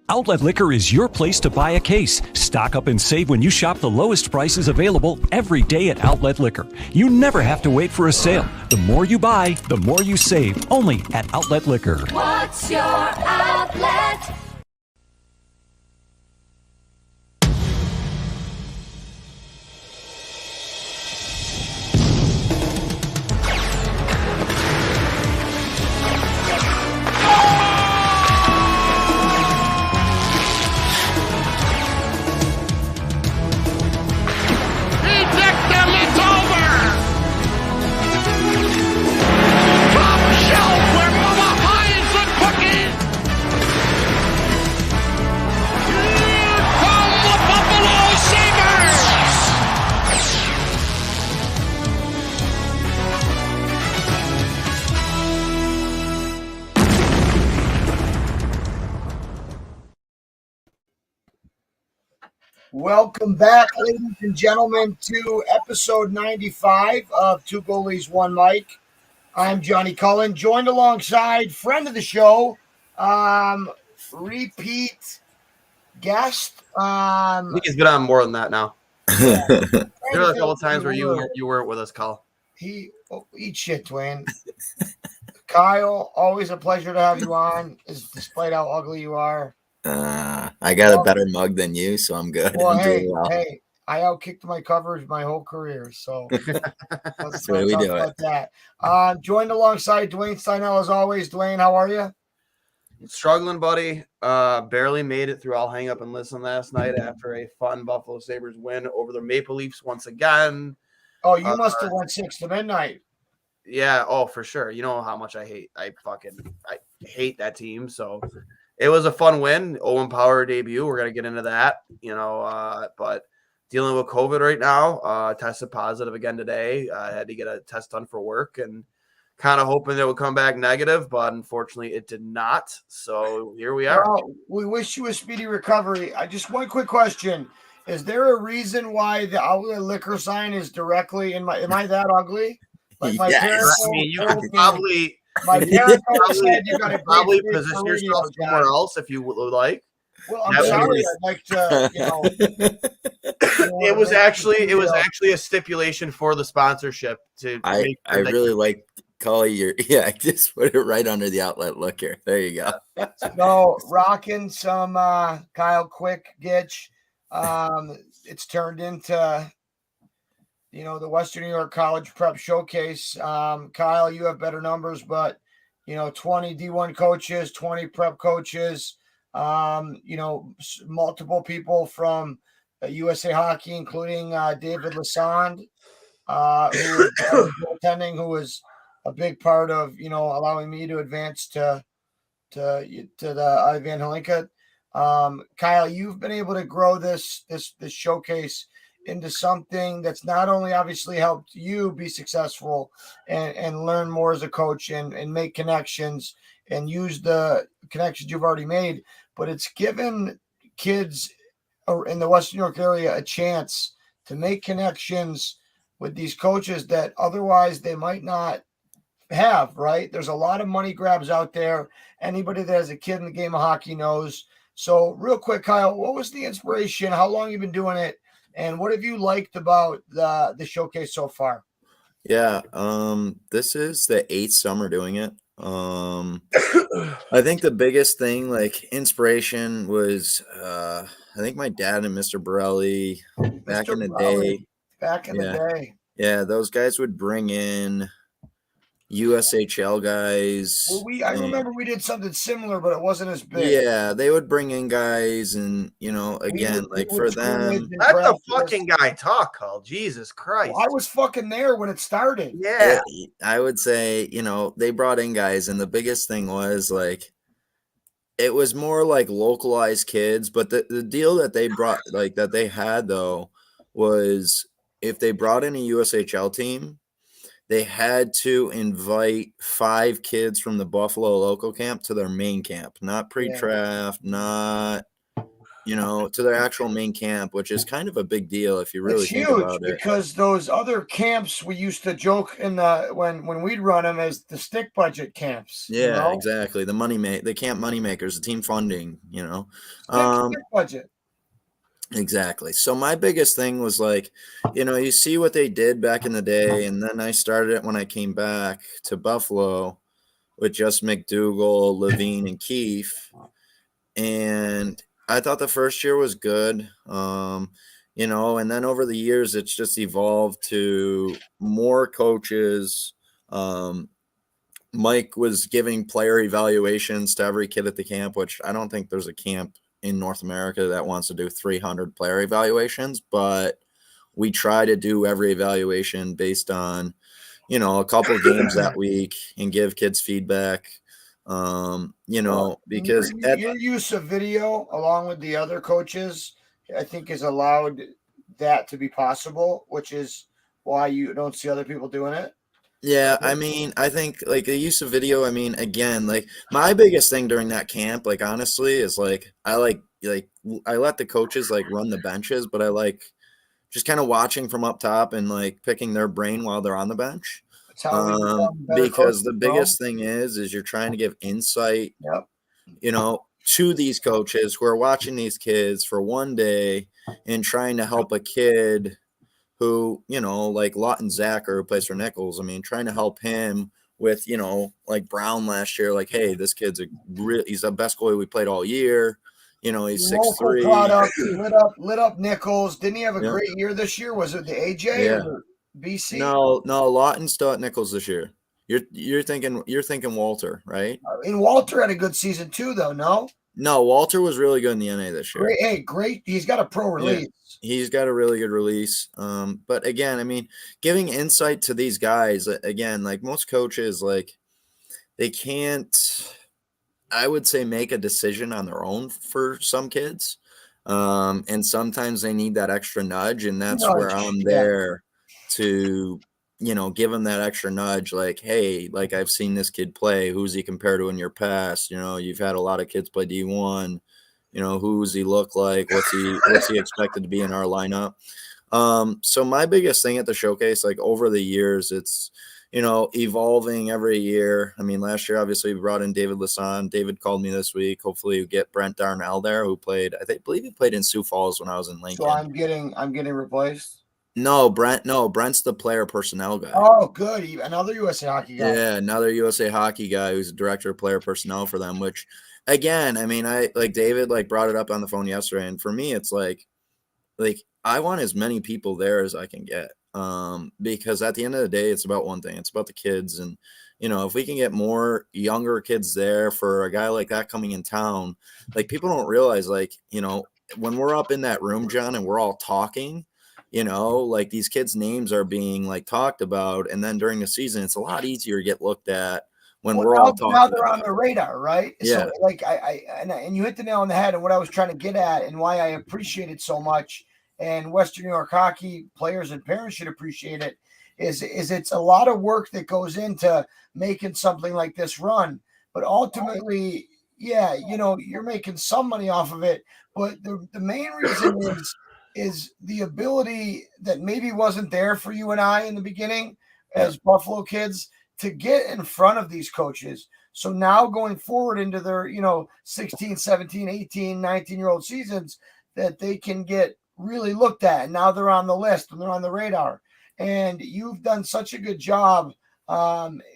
Outlet Liquor is your place to buy a case. Stock up and save when you shop the lowest prices available every day at Outlet Liquor. You never have to wait for a sale. The more you buy, the more you save. Only at Outlet Liquor. What's your outlet? Welcome back, ladies and gentlemen, to episode 95 of Two Goalies, One Mic. I'm Johnny Cullen, joined alongside friend of the show, repeat guest. I think he's been on more than that now. Yeah. There were a couple times where you weren't with us, Kyle. Eat shit, Dwayne. Kyle, always a pleasure to have you on, despite how ugly you are. I got a better mug than you, so I'm good. Well, I'm hey, I outkicked my coverage my whole career, so that's the way we do it. That. Joined alongside Dwayne Steinell as always. Dwayne, how are you? Struggling, buddy. Barely made it through. I'll hang up and listen last night after a fun Buffalo Sabres win over the Maple Leafs once again. Oh, you must have went 6 to midnight. Yeah, for sure. You know how much I hate that team. So it was a fun win. Owen Power debut. We're gonna get into that, but dealing with COVID right now. Tested positive again today. I had to get a test done for work and kind of hoping it would come back negative, but unfortunately it did not. So here we are. Well, we wish you a speedy recovery. Just one quick question. Is there a reason why the Outlet Liquor sign is directly in my? Am I that ugly? Like my parents. I mean, you could probably. My parents said you got to probably position yourself somewhere else if you would like. Well, I'm sorry. I'd like to, It was actually a stipulation for the sponsorship to. I really like calling your I just put it right under the Outlet Liquor. There you go. So rocking some Kyle Quick Gitch. It's turned into the Western New York College Prep Showcase. Kyle, you have better numbers, but 20 D1 coaches, 20 prep coaches, multiple people from USA Hockey, including David Lassonde, who was attending, who was a big part of allowing me to advance to the Ivan Helinka. Kyle, you've been able to grow this showcase into something that's not only obviously helped you be successful and learn more as a coach and make connections and use the connections you've already made, but it's given kids in the Western New York area a chance to make connections with these coaches that otherwise they might not have, right? There's a lot of money grabs out there. Anybody that has a kid in the game of hockey knows. So real quick, Kyle, what was the inspiration? How long have you been doing it? And what have you liked about the showcase so far? Yeah, this is the 8th summer doing it. I think the biggest thing, like inspiration, was I think my dad and Mr. Borelli back in the day. Back in the day. Yeah, those guys would bring in USHL guys. Well, I remember we did something similar, but it wasn't as big. Yeah, they would bring in guys, and again, for them. Let the fucking guy talk, Carl. Jesus Christ! Well, I was fucking there when it started. Yeah, I would say they brought in guys, and the biggest thing was it was more like localized kids. But the deal that they brought, that they had though, was if they brought in a USHL team, they had to invite 5 kids from the Buffalo local camp to their main camp, not pre-draft, not, to their actual main camp, which is kind of a big deal if you really It's think huge about it. because those other camps we used to joke in the when we'd run them as the stick budget camps. Yeah, exactly. The camp money makers, the team funding, Stick budget. Exactly. So my biggest thing was like, you see what they did back in the day, and then I started it when I came back to Buffalo with just McDougal, Levine, and Keefe. And I thought the first year was good. And then over the years, it's just evolved to more coaches. Mike was giving player evaluations to every kid at the camp, which I don't think there's a camp in North America that wants to do 300 player evaluations, but we try to do every evaluation based on, a couple games that week and give kids feedback. Because your use of video along with the other coaches, I think, has allowed that to be possible, which is why you don't see other people doing it. Yeah, I mean, I think like the use of video, I mean, again, like my biggest thing during that camp, like honestly, is like I let the coaches like run the benches, but I like just kind of watching from up top and like picking their brain while they're on the bench. Because the biggest thing is you're trying to give insight, to these coaches who are watching these kids for one day and trying to help a kid who, like Lawton Zacher, who plays for Nichols. I mean, trying to help him with, like Brown last year, like, hey, this kid's he's the best goalie we played all year. He's 6'3". Lit up Nichols. Didn't he have a great year this year? Was it the AJ or BC? No, Lawton's still at Nichols this year. You're thinking Walter, right? And Walter had a good season too, though. No, Walter was really good in the NA this year. Great. He's got a pro release. Yeah, he's got a really good release. But again, I mean, giving insight to these guys, again, like most coaches, like they can't, I would say, make a decision on their own for some kids. And sometimes they need that extra nudge, and that's where I'm there to, give them that extra nudge. Like, hey, like I've seen this kid play. Who's he compared to in your past? You've had a lot of kids play D1. Who's he look like? What's he expected to be in our lineup? So my biggest thing at the showcase, like over the years, it's, evolving every year. I mean, last year, obviously, we brought in David Lassonde. David called me this week. Hopefully, you get Brent Darnell there, who played, believe he played in Sioux Falls when I was in Lincoln. So I'm getting replaced. No, Brent's the player personnel guy. Oh, good. Another USA Hockey guy. Yeah, another USA Hockey guy who's a director of player personnel for them, which, again, I mean, I like David, like brought it up on the phone yesterday. And for me, it's like I want as many people there as I can get. Because at the end of the day, it's about one thing. It's about the kids. And, if we can get more younger kids there for a guy like that coming in town, like people don't realize, like, when we're up in that room, John, and we're all talking, like these kids' names are being like talked about. And then during the season, it's a lot easier to get looked at when we're all talking. Now they're on the radar, right? Yeah. So like and you hit the nail on the head. And what I was trying to get at and why I appreciate it so much, and Western New York hockey players and parents should appreciate it, is it's a lot of work that goes into making something like this run. But ultimately, you're making some money off of it. But the main reason is the ability that maybe wasn't there for you and I in the beginning as Buffalo kids to get in front of these coaches. So now going forward into their, 16, 17, 18, 19-year-old seasons, that they can get really looked at. And now they're on the list and they're on the radar. And you've done such a good job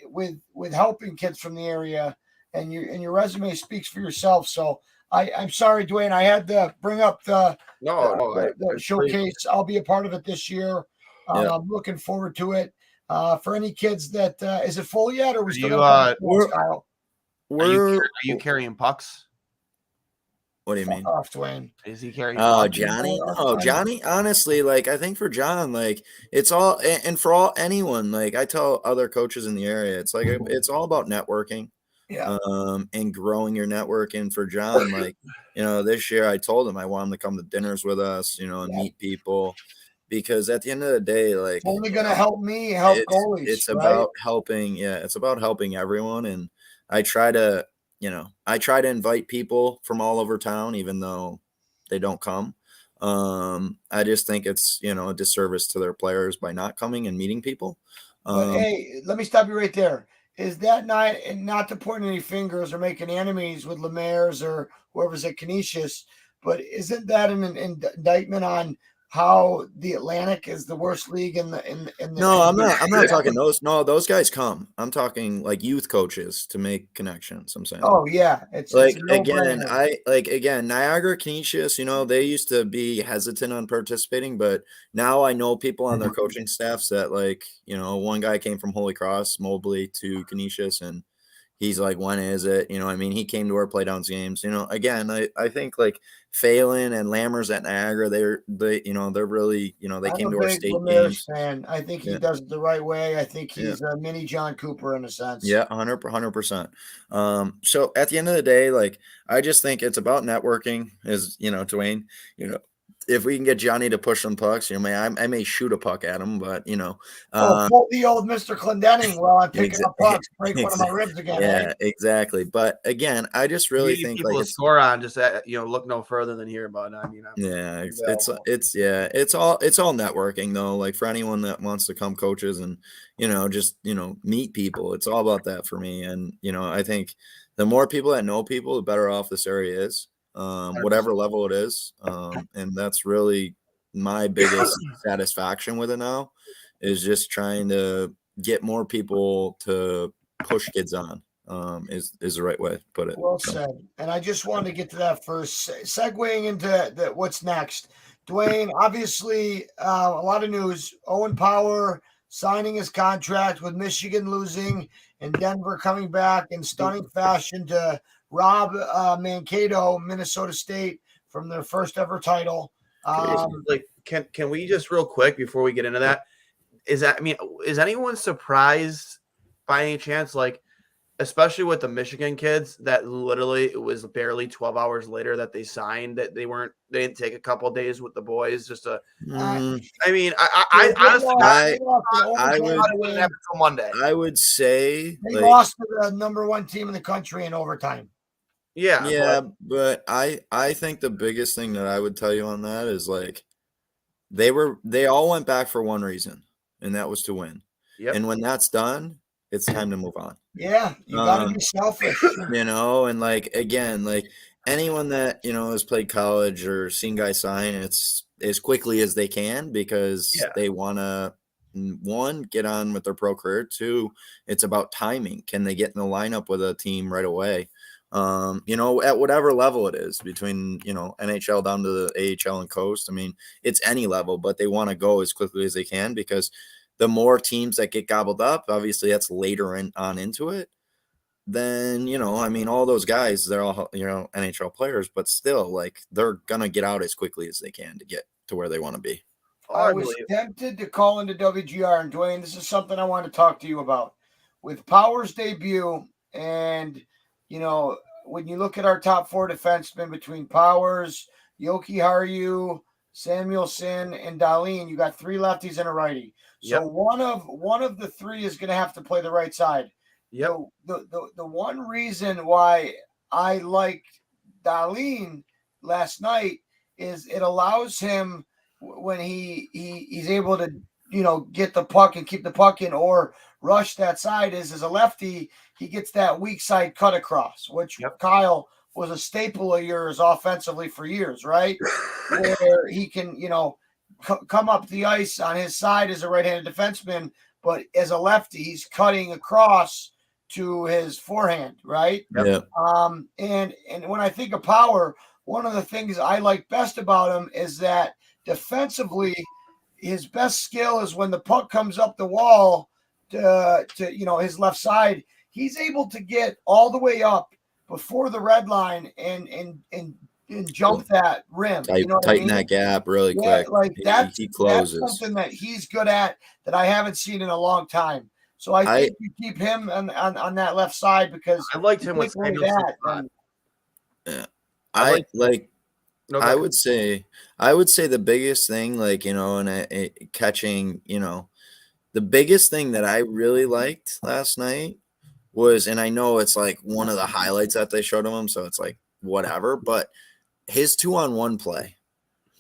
with helping kids from the area, and your resume speaks for yourself. So I'm sorry, Dwayne, I had to bring up the showcase. I'll be a part of it this year. I'm looking forward to it. For any kids that is it full yet, or we still are you carrying pucks? What do you mean? Off, Dwayne. Is he carrying? Oh, Johnny. Oh, Johnny. Honestly, like I think for John, like it's all, and for anyone, like I tell other coaches in the area, it's like it's all about networking. Yeah. And growing your network. And for John, like, this year I told him I want him to come to dinners with us, and meet people, because at the end of the day, like it's only going to help me help goalies. It's about helping. Yeah. It's about helping everyone. And I try to invite people from all over town, even though they don't come. I just think it's, a disservice to their players by not coming and meeting people. But hey, let me stop you right there. Is that not to point any fingers or making enemies with Lemaire's or whoever's at Canisius, but isn't that an indictment on how the Atlantic is the worst league in the No, I'm not talking those. No, those guys come. I'm talking like youth coaches to make connections. I'm saying. Oh yeah, it's Like a again, no-brainer. Niagara, Canisius, they used to be hesitant on participating, but now I know people on their coaching staffs that one guy came from Holy Cross, Mobley to Canisius, and he's like, when is it? He came to our playdowns games. Again, I think like Phelan and Lammers at Niagara, they're really, they I'm came a to our big state Lemaire's games. fan. I think he Yeah. does it the right way. I think Yeah. he's a mini John Cooper in a sense. Yeah, 100%. So at the end of the day, like, I just think it's about networking, as Dwayne, if we can get Johnny to push some pucks, I may shoot a puck at him, but Pull the old Mr. Clendenning while I'm picking up pucks, break one of my exactly. ribs again. Yeah, exactly. But again, I just really You need think people like to score on. Just look no further than here. But yeah, it's all networking though. Like for anyone that wants to come coaches and just meet people, it's all about that for me. And I think the more people that know people, the better off this area is, whatever level it is. And that's really my biggest satisfaction with it now, is just trying to get more people to push kids on. Is the right way to put it. Well said. And I just wanted to get to that first, segueing into what's next. Dwayne, obviously, a lot of news. Owen Power signing his contract with Michigan losing and Denver coming back in stunning fashion to rob Mankato, Minnesota State, from their first ever title. Can we just real quick before we get into that? Is anyone surprised by any chance, especially with the Michigan kids, that literally it was barely 12 hours later that they signed, that they didn't take a couple of days with the boys just to I honestly wouldn't happen until Monday. I would say they lost to the number one team in the country in overtime. Yeah, but I think the biggest thing that I would tell you on that is they all went back for one reason, and that was to win. Yep. And when that's done, it's time to move on. Yeah, you gotta be selfish. And again, anyone that has played college or seen guys sign, it's as quickly as they can because they want to, one, get on with their pro career. Two, it's about timing. Can they get in the lineup with a team right away? At whatever level it is, between NHL down to the AHL and coast. I mean, it's any level, but they want to go as quickly as they can because the more teams that get gobbled up, obviously that's later on into it. Then all those guys, they're all NHL players, but still, they're gonna get out as quickly as they can to get to where they want to be. I was tempted to call into WGR, and Dwayne, this is something I want to talk to you about. With Power's debut, and when you look at our top four defensemen between Powers, Yoki Haru, Samuelson, and Dahlin, you got three lefties and a righty. So one of the three is going to have to play the right side. Yep. The one reason why I liked Dahlin last night is it allows him, when he's able to get the puck and keep the puck in or rush that side, is as a lefty, he gets that weak side cut across, which Kyle was a staple of yours offensively for years, right? Where he can, come up the ice on his side as a right-handed defenseman, but as a lefty, he's cutting across to his forehand, right? Yeah. And when I think of Power, one of the things I like best about him is that defensively, his best skill is when the puck comes up the wall to his left side, he's able to get all the way up before the red line and jump that rim. Tighten that gap really quick. He closes. That's something that he's good at that I haven't seen in a long time. So I think you keep him on that left side because I liked him with that. I would say the biggest thing, catching, the biggest thing that I really liked last night was, and I know it's one of the highlights that they showed him, so it's whatever, but his 2-on-1 play.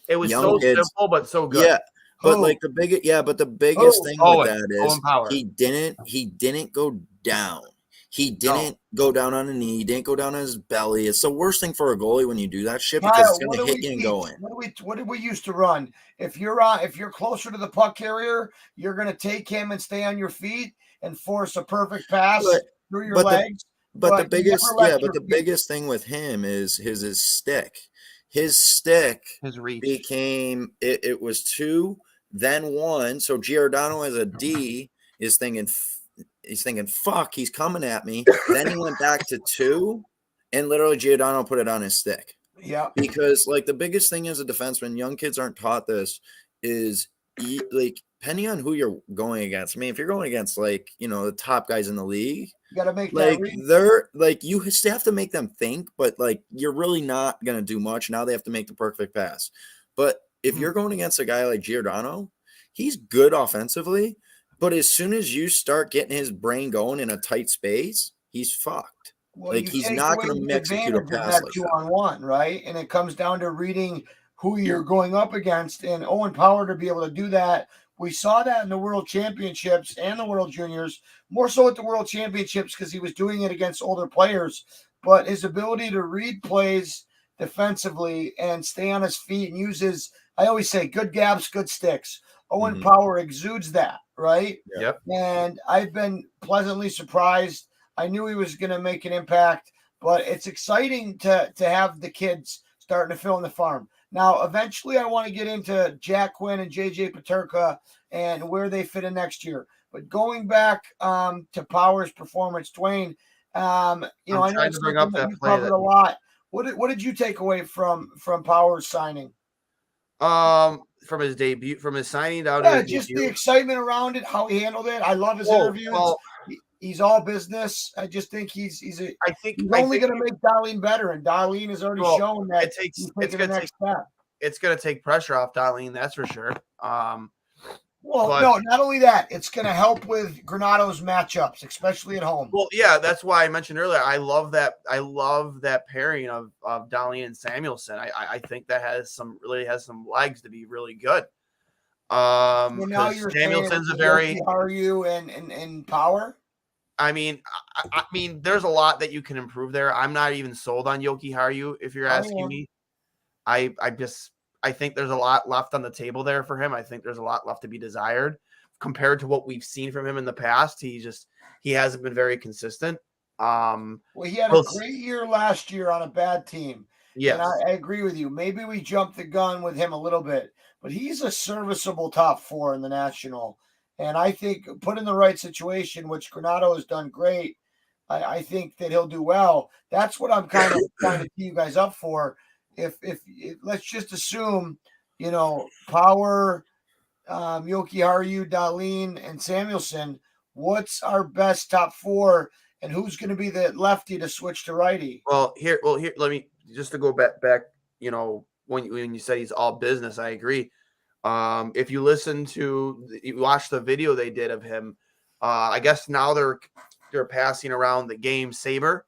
It was Young so kids, simple, but so good. yeah. But Who? like the biggest thing with Owen. that is Owen Power. he didn't go down. He didn't No. go down on a knee. He didn't go down on his belly. It's the worst thing for a goalie when you do that shit because Kyle, it's going to hit you and go in. What did we used to run? If you're closer to the puck carrier, you're going to take him and stay on your feet and force a perfect pass through your legs. But the biggest thing with him is his stick. His stick, his reach became it was 2, then 1. So Giordano as a D is thinking, fuck, he's coming at me. Then he went back to 2, and literally Giordano put it on his stick. Yeah. Because like the biggest thing as a defenseman, young kids aren't taught this, is like depending on who you're going against. I mean, if you're going against like, the top guys in the league, you got to make like that read. they're like, you still have to make them think, but like you're really not going to do much. Now they have to make the perfect pass. But if you're going against a guy like Giordano, he's good offensively, but as soon as you start getting his brain going in a tight space, he's fucked. Well, like he's not going to execute a pass like 2-on-1, right? And it comes down to reading who you're going up against, and Owen Power to be able to do that. We saw that in the World Championships and the World Juniors, more so at the World Championships because he was doing it against older players. But his ability to read plays defensively and stay on his feet and use his, I always say, good gaps, good sticks. Owen Power exudes that, right? Yep. And I've been pleasantly surprised. I knew he was going to make an impact, but it's exciting to have the kids starting to fill in the farm. Now, eventually, I want to get into Jack Quinn and JJ Peterka and where they fit in next year. But going back to Power's performance, Dwayne, I know it's bring up that you play covered a lot. What did you take away from Power's signing? From his debut, from his signing down Yeah, to just debut. the excitement around it, how he handled it. I love his interviews. He's all business. I just think he's only going to make Darlene better, and Darlene has already shown that he's taking the next step. It's going to take pressure off Darlene, that's for sure. No, not only that, it's going to help with Granato's matchups, especially at home. Well, yeah, that's why I mentioned earlier. I love that pairing of Darlene and Samuelson. I think that has some legs to be really good. Well, now you're Samuelson's are you and Power? I mean, there's a lot that you can improve there. I'm not even sold on Yoki Haru, if you're asking me. I think there's a lot left on the table there for him. I think there's a lot left to be desired compared to what we've seen from him in the past. He hasn't been very consistent. Well, he had a great year last year on a bad team. Yes. And I agree with you. Maybe we jumped the gun with him a little bit, but he's a serviceable top 4 in the National. And I think put in the right situation, which Granato has done great, I think that he'll do well. That's what I'm kind of trying to tee you guys up for. If let's just assume, Power, Yoki Haru, Darlene, and Samuelson, what's our best top 4, and who's going to be the lefty to switch to righty? Well, here, let me just to go back. When you say he's all business, I agree. If you you watch the video they did of him, I guess now they're passing around the game saber.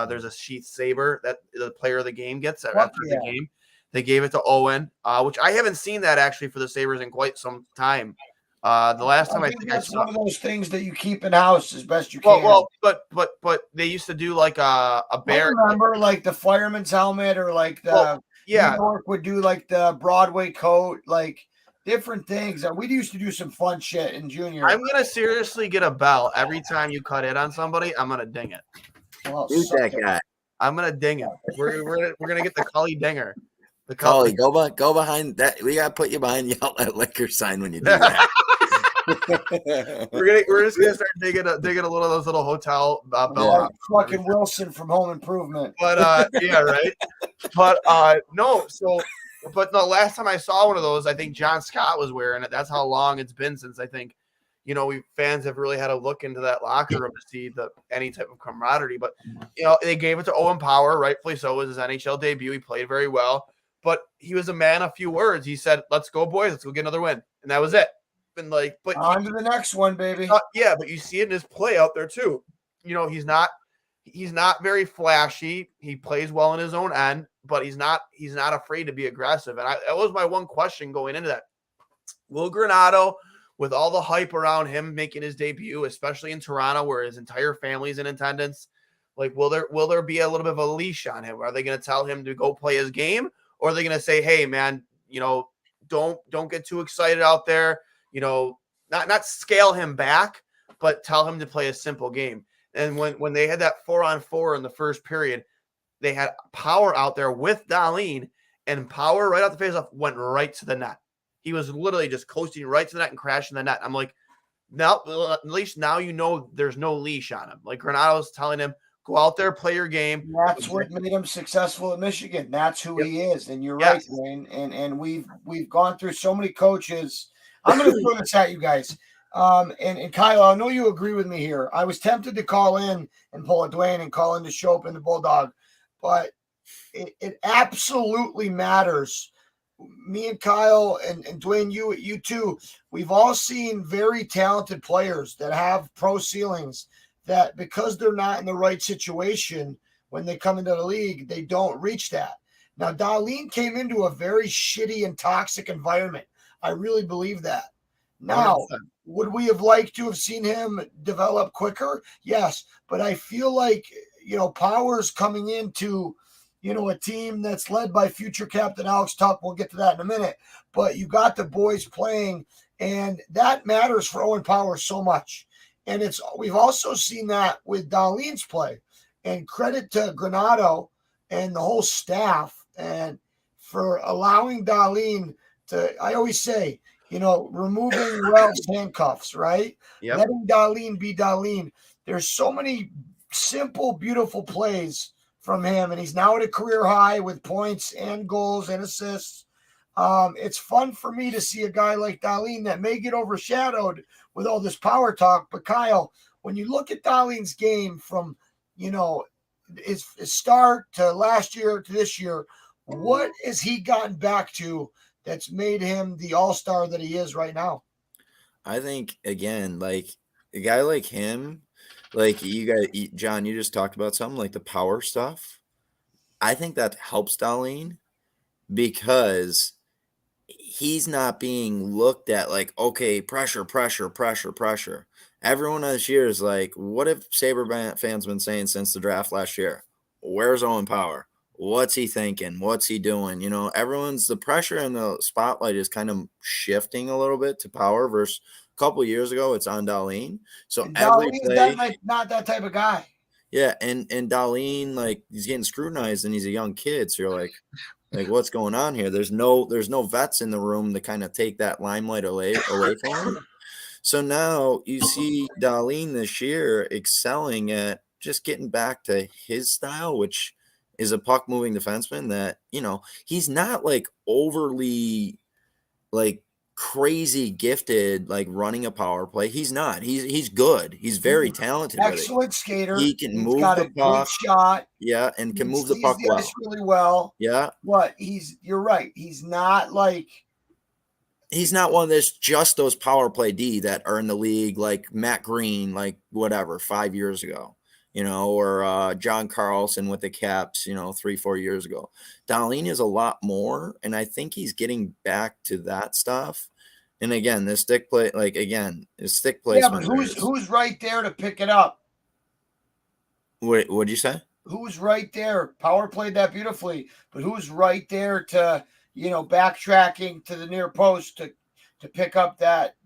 There's a sheath saber that the player of the game gets after the game. They gave it to Owen, which I haven't seen that actually for the Sabres in quite some time. The last time I think that's one of those things that you keep in house as best you can. Well, but they used to do like a bear. I remember like the fireman's helmet, or like the New York would do like the Broadway coat, like different things. We used to do some fun shit in junior. I'm gonna seriously get a bell every time you cut in on somebody. I'm gonna ding it. Well, who's that guy? I'm gonna ding it. We're gonna get the Cully dinger. The Cully, go behind that. We gotta put you behind the outlet liquor sign when you do that. We're just gonna start digging a little of those little hotel bell. Fucking Wilson from Home Improvement. But yeah, right. But no. So, but the last time I saw one of those, I think John Scott was wearing it. That's how long it's been since I think. We fans have really had to look into that locker room to see any type of camaraderie. But they gave it to Owen Power, rightfully so. It was his NHL debut. He played very well, but he was a man of few words. He said, "Let's go, boys. Let's go get another win," and that was it. And on to the next one, baby. Yeah, but you see it in his play out there too. He's not he's not very flashy. He plays well in his own end, but he's not afraid to be aggressive. And that was my one question going into that. Will Granato, with all the hype around him making his debut, especially in Toronto where his entire family's in attendance, like will there be a little bit of a leash on him? Are they going to tell him to go play his game, or are they going to say, hey man, don't get too excited out there, not scale him back, but tell him to play a simple game. And when they had that 4-on-4 in the first period, they had Power out there with Dahlin, and Power right off the faceoff went right to the net. He was literally just coasting right to the net and crashing the net. I'm like, now at least now there's no leash on him. Like Granato's telling him, go out there, play your game. That's what made him successful at Michigan. That's who he is. And you're right, Wayne. And we've gone through so many coaches. I'm going to throw this at you guys. And Kyle, I know you agree with me here. I was tempted to call in and pull a Dwayne and call in to Shope and the Bulldog, but it absolutely matters. Me and Kyle and Dwayne, you too, we've all seen very talented players that have pro ceilings that because they're not in the right situation when they come into the league, they don't reach that. Now, Dahlin came into a very shitty and toxic environment. I really believe that. Now, 100%. Would we have liked to have seen him develop quicker? Yes, but I feel like, Power's coming into a team that's led by future captain Alex Tuck. We'll get to that in a minute. But you got the boys playing, and that matters for Owen Power so much. And we've also seen that with Dahlin's play. And credit to Granato and the whole staff and for allowing Dahlin to, I always say, removing Ralph's handcuffs, right? Yep. Letting Dahlin be Dahlin. There's so many simple, beautiful plays from him, and he's now at a career high with points and goals and assists. It's fun for me to see a guy like Dahlin that may get overshadowed with all this power talk. But Kyle, when you look at Dahlin's game from, his start to last year to this year, what has he gotten back to that's made him the all-star that he is right now? I think, again, like a guy like him, like you guys, John, you just talked about something like the power stuff. I think that helps Dahlin because he's not being looked at like, okay, pressure. Everyone this year is like, what have Sabre fans been saying since the draft last year? Where's Owen Power? What's he thinking? What's he doing? The pressure and the spotlight is kind of shifting a little bit to Power versus a couple of years ago. It's on Dahlin. So every play, not that type of guy. Yeah, and Dahlin, like, he's getting scrutinized and he's a young kid. So you're like what's going on here? There's no vets in the room to kind of take that limelight away from him. So now you see Dahlin this year excelling at just getting back to his style, which is a puck moving defenseman that, he's not like overly like crazy gifted, like running a power play. He's not. He's good. He's very talented. Excellent skater. He can move got the puck. Good shot. Yeah, and can move the puck the ice really well. Yeah. But you're right. He's not one of those power play D that are in the league like Matt Green, like whatever, 5 years ago. Or John Carlson with the Caps, 3-4 years ago. Dahlin is a lot more, and I think he's getting back to that stuff. And again, the stick play, his stick placement. Yeah, but who's right there to pick it up? What'd you say? Who's right there? Power played that beautifully, but who's right there to, backtracking to the near post to pick up that,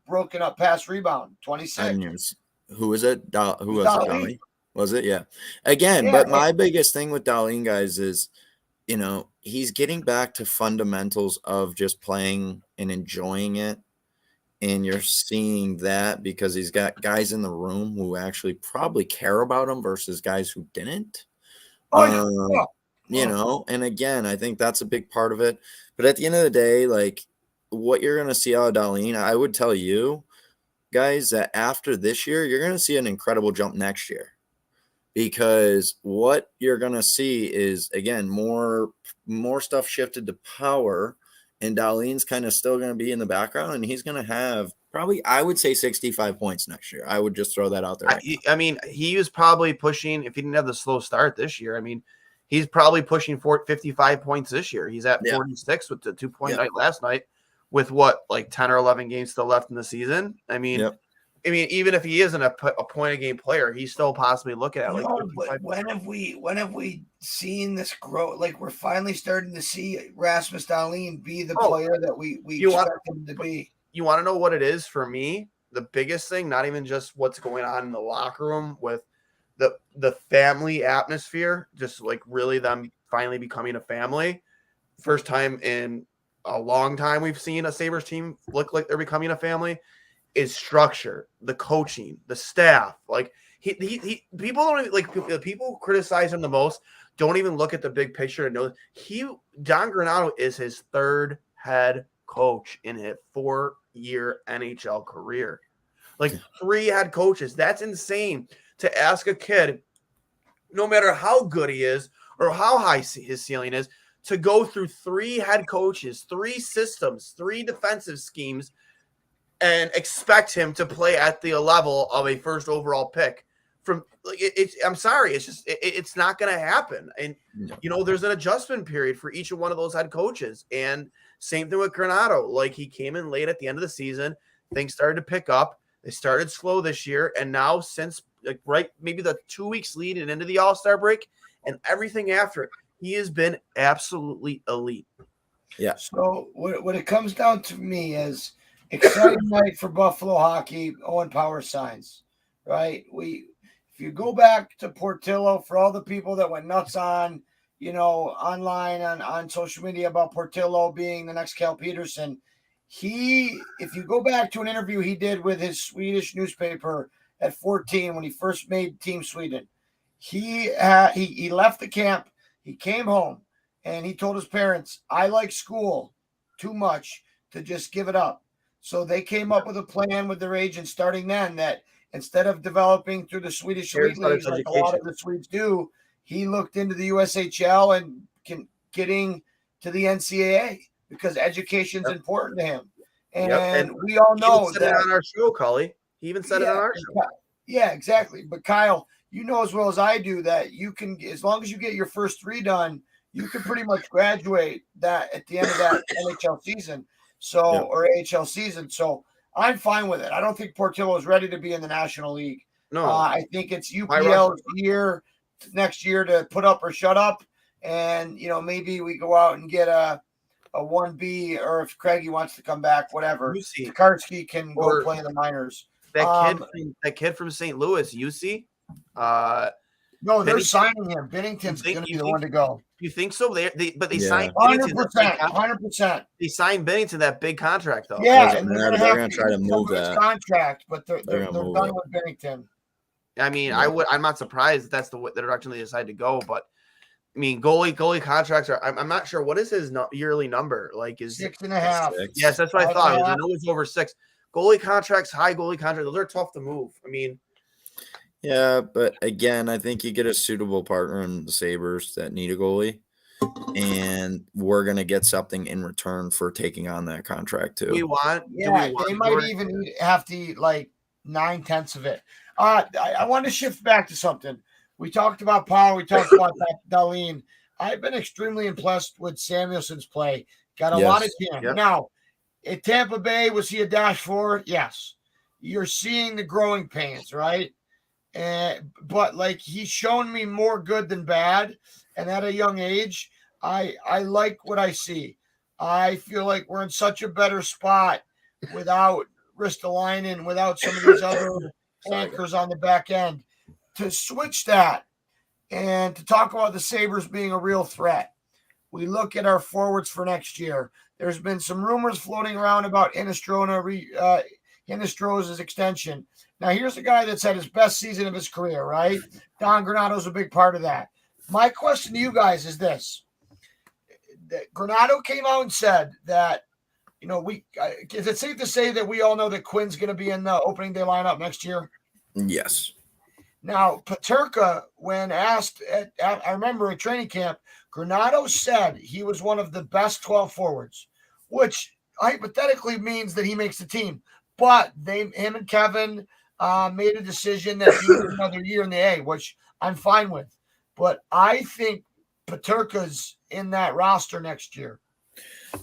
broken up pass rebound? 26. Who was it? Who was it? Dahlin? Was it? Yeah. Again, but my biggest thing with Dahlin, guys, is, he's getting back to fundamentals of just playing and enjoying it. And you're seeing that because he's got guys in the room who actually probably care about him versus guys who didn't. And again, I think that's a big part of it. But at the end of the day, like what you're going to see out of Dahlin, I would tell you guys that after this year, you're going to see an incredible jump next year. Because what you're going to see is, again, more stuff shifted to Power, and Dahlin's kind of still going to be in the background, and he's going to have Probably, I would say 65 points next year. I would just throw that out there. I mean, he was probably pushing, if he didn't have the slow start this year, I mean, he's probably pushing 55 points this year. He's at 46 with the 2-point night last night with what, like 10 or 11 games still left in the season. I mean, even if he isn't a point a game player, he's still possibly looking at like. But when have we seen this grow? Like we're finally starting to see Rasmus Dahlin be the player that we expect him to be. You want to know what it is for me? The biggest thing, not even just what's going on in the locker room with the family atmosphere, just like really them finally becoming a family. First time in a long time we've seen a Sabres team look like they're becoming a family. Is structure, the coaching, the staff. Like people don't even, like the people criticize him the most don't even look at the big picture and know Don Granato is his third head coach in his 4-year NHL career. Like 3 head coaches. That's insane to ask a kid, no matter how good he is or how high his ceiling is, to go through 3 head coaches, 3 systems, 3 defensive schemes, and expect him to play at the level of a first overall pick. From I'm sorry, it's just it's not going to happen. And there's an adjustment period for each one of those head coaches. And same thing with Granato. Like he came in late at the end of the season, things started to pick up. They started slow this year, and now since maybe the 2 weeks leading into the All-Star break and everything after it, he has been absolutely elite. Yeah. So what it comes down to me is exciting night for Buffalo hockey. Owen Power signs, right? If you go back to Portillo, for all the people that went nuts on, online on social media about Portillo being the next Cal Peterson, if you go back to an interview he did with his Swedish newspaper at 14 when he first made Team Sweden, he left the camp, he came home, and he told his parents, "I like school too much to just give it up." So they came up with a plan with their agent starting then that instead of developing through the Swedish elite leagues like a lot of the Swedes do, he looked into the USHL and getting to the NCAA because education's important to him. And we all know that on our show, Cully. He even said it on our show. Yeah, exactly. But Kyle, you know as well as I do that you can, as long as you get your first 3 done, you can pretty much graduate that at the end of that NHL season. Or AHL season. So I'm fine with it. I don't think Portillo is ready to be in the National League. No, I think it's UPL's year next year to put up or shut up. And, maybe we go out and get a 1B, or if Craigie wants to come back, whatever. Tokarski can go play in the minors. That kid from St. Louis, UC? No, they're signing him. Bennington's going to be the one to go. You think so? They signed 100%. They signed Bennington that big contract though. Yeah, and they're going to try to move that contract, but they're done with Bennington. I mean, I'm not surprised that's the direction they decided to go, but I mean, goalie contracts are. I'm not sure what is his yearly number. Like is 6.5. Yes, that's what I thought. I know it's over 6. Goalie contracts, high goalie contracts. Those are tough to move. I mean. Yeah, but again, I think you get a suitable partner in the Sabres that need a goalie, and we're going to get something in return for taking on that contract too. They might even have to eat like 9/10 of it. I want to shift back to something. We talked about Power. We talked about Dahlin. I've been extremely impressed with Samuelson's play. Got a lot of jam. Yep. Now, at Tampa Bay, was he a -4? Yes. You're seeing the growing pains, right? But like he's shown me more good than bad, and at a young age, I like what I see. I feel like we're in such a better spot without Ristolainen, without some of these other anchors on the back end to switch that and to talk about the Sabres being a real threat. We look at our forwards for next year. There's been some rumors floating around about Hinostroza's extension. Now, here's a guy that's had his best season of his career, right? Don Granato's a big part of that. My question to you guys is this. Granato came out and said that, is it safe to say that we all know that Quinn's going to be in the opening day lineup next year? Yes. Now, Peterka, when asked, I remember at training camp, Granato said he was one of the best 12 forwards, which hypothetically means that he makes the team. but him and Kevin made a decision that he was another year in the A, which I'm fine with. But I think Peterka's in that roster next year.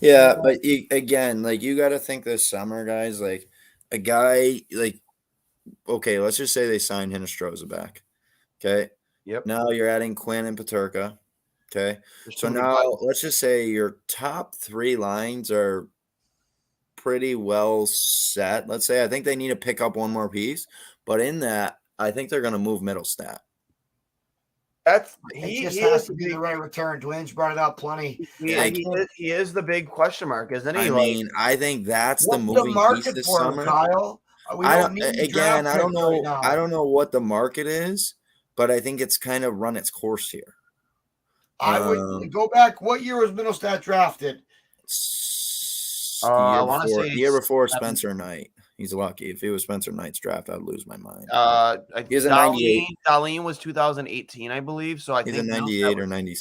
Yeah, but again, like you got to think this summer, guys. Like a guy, like okay, let's just say they signed Hinostroza back. Okay. Yep. Now you're adding Quinn and Peterka. Okay. There's So too many now buttons. let's just say your top 3 lines are pretty well set. Let's say I think they need to pick up one more piece, but in that, I think they're going to move Middlestat. It just has to be the right return. Dwayne's brought it up plenty. He is the big question mark, isn't he? I mean, I think that's the what's moving the market piece this for him, summer. Kyle? I don't know. Right, I don't know what the market is, but I think it's kind of run its course here. I would go back. What year was Middlestat drafted? I want to say year before Spencer Knight. He's lucky. If it was Spencer Knight's draft, I'd lose my mind. He's a 98. Darlene was 2018, I believe. So he's think a 98 or 90.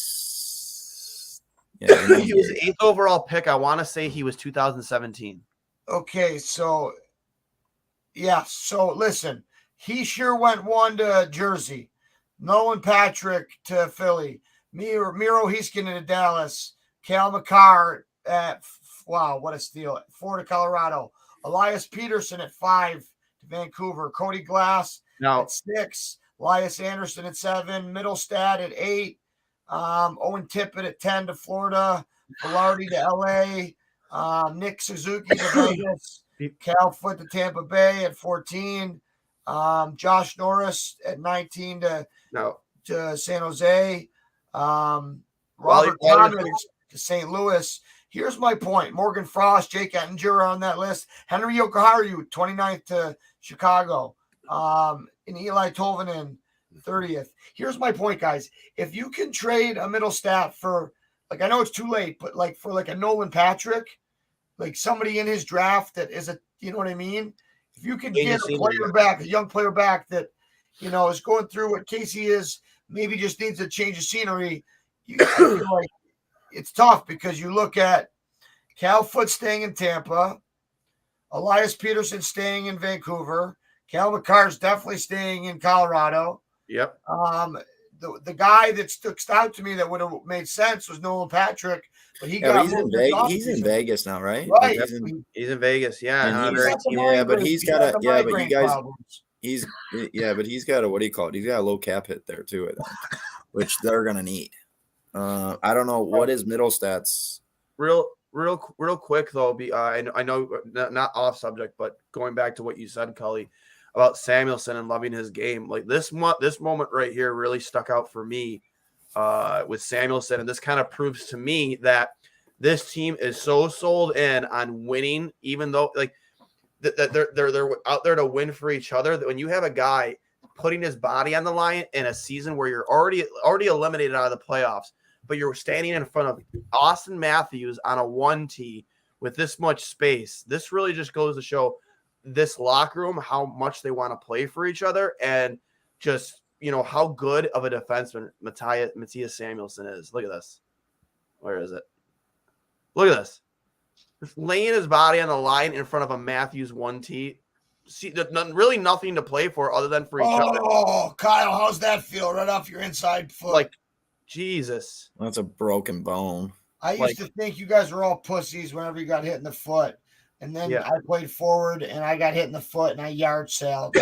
Yeah, he was 8th overall pick. I want to say he was 2017. Okay, so yeah. So listen, he sure went one to Jersey, Nolan Patrick to Philly, Miro Heiskanen to Dallas, Cal McCarr at what a steal, 4 to Colorado. Elias Peterson at 5 to Vancouver. Cody Glass at 6. Elias Anderson at 7. Middlestat at 8. Owen Tippett at 10 to Florida. Velarde to LA. Nick Suzuki to Vegas. Cal Foote to Tampa Bay at 14. Josh Norris at 19 to San Jose. Robert Thomas to St. Louis. Here's my point. Morgan Frost, Jake Ettinger are on that list. Henry Yokoharu, 29th to Chicago. And Eli Tolvanen, 30th. Here's my point, guys. If you can trade a Middlestat for, like, I know it's too late, but like for like a Nolan Patrick, like somebody in his draft that is you know what I mean? If you can get a player back, a young player back that, you know, is going through what Casey is, maybe just needs a change of scenery, I feel like it's tough because you look at Cal Foote staying in Tampa, Elias Peterson staying in Vancouver, Cal McCarr's definitely staying in Colorado. Yep. The guy that sticks out to me that would have made sense was Nolan Patrick, but he's in Vegas now, right? Right. Like he's in Vegas, yeah. But he's got a what do you call it? He's got a low cap hit there too, I think, which they're gonna need. I don't know what is Middlestat's. Real quick though. I know not off subject, but going back to what you said, Cully, about Samuelson and loving his game. Like this moment right here really stuck out for me with Samuelson, and this kind of proves to me that this team is so sold in on winning, even though like that they're out there to win for each other. That when you have a guy putting his body on the line in a season where you're already eliminated out of the playoffs, but you're standing in front of Austin Matthews on a 1T with this much space. This really just goes to show this locker room how much they want to play for each other, and just, you know, how good of a defenseman Matthias Samuelson is. Look at this. Where is it? Look at this. Just laying his body on the line in front of a Matthews 1T. See, really nothing to play for other than for each other. Oh, Kyle, how's that feel? Right off your inside foot. Like, Jesus. That's a broken bone. I used to think you guys were all pussies whenever you got hit in the foot. And then I played forward and I got hit in the foot and I yard sailed.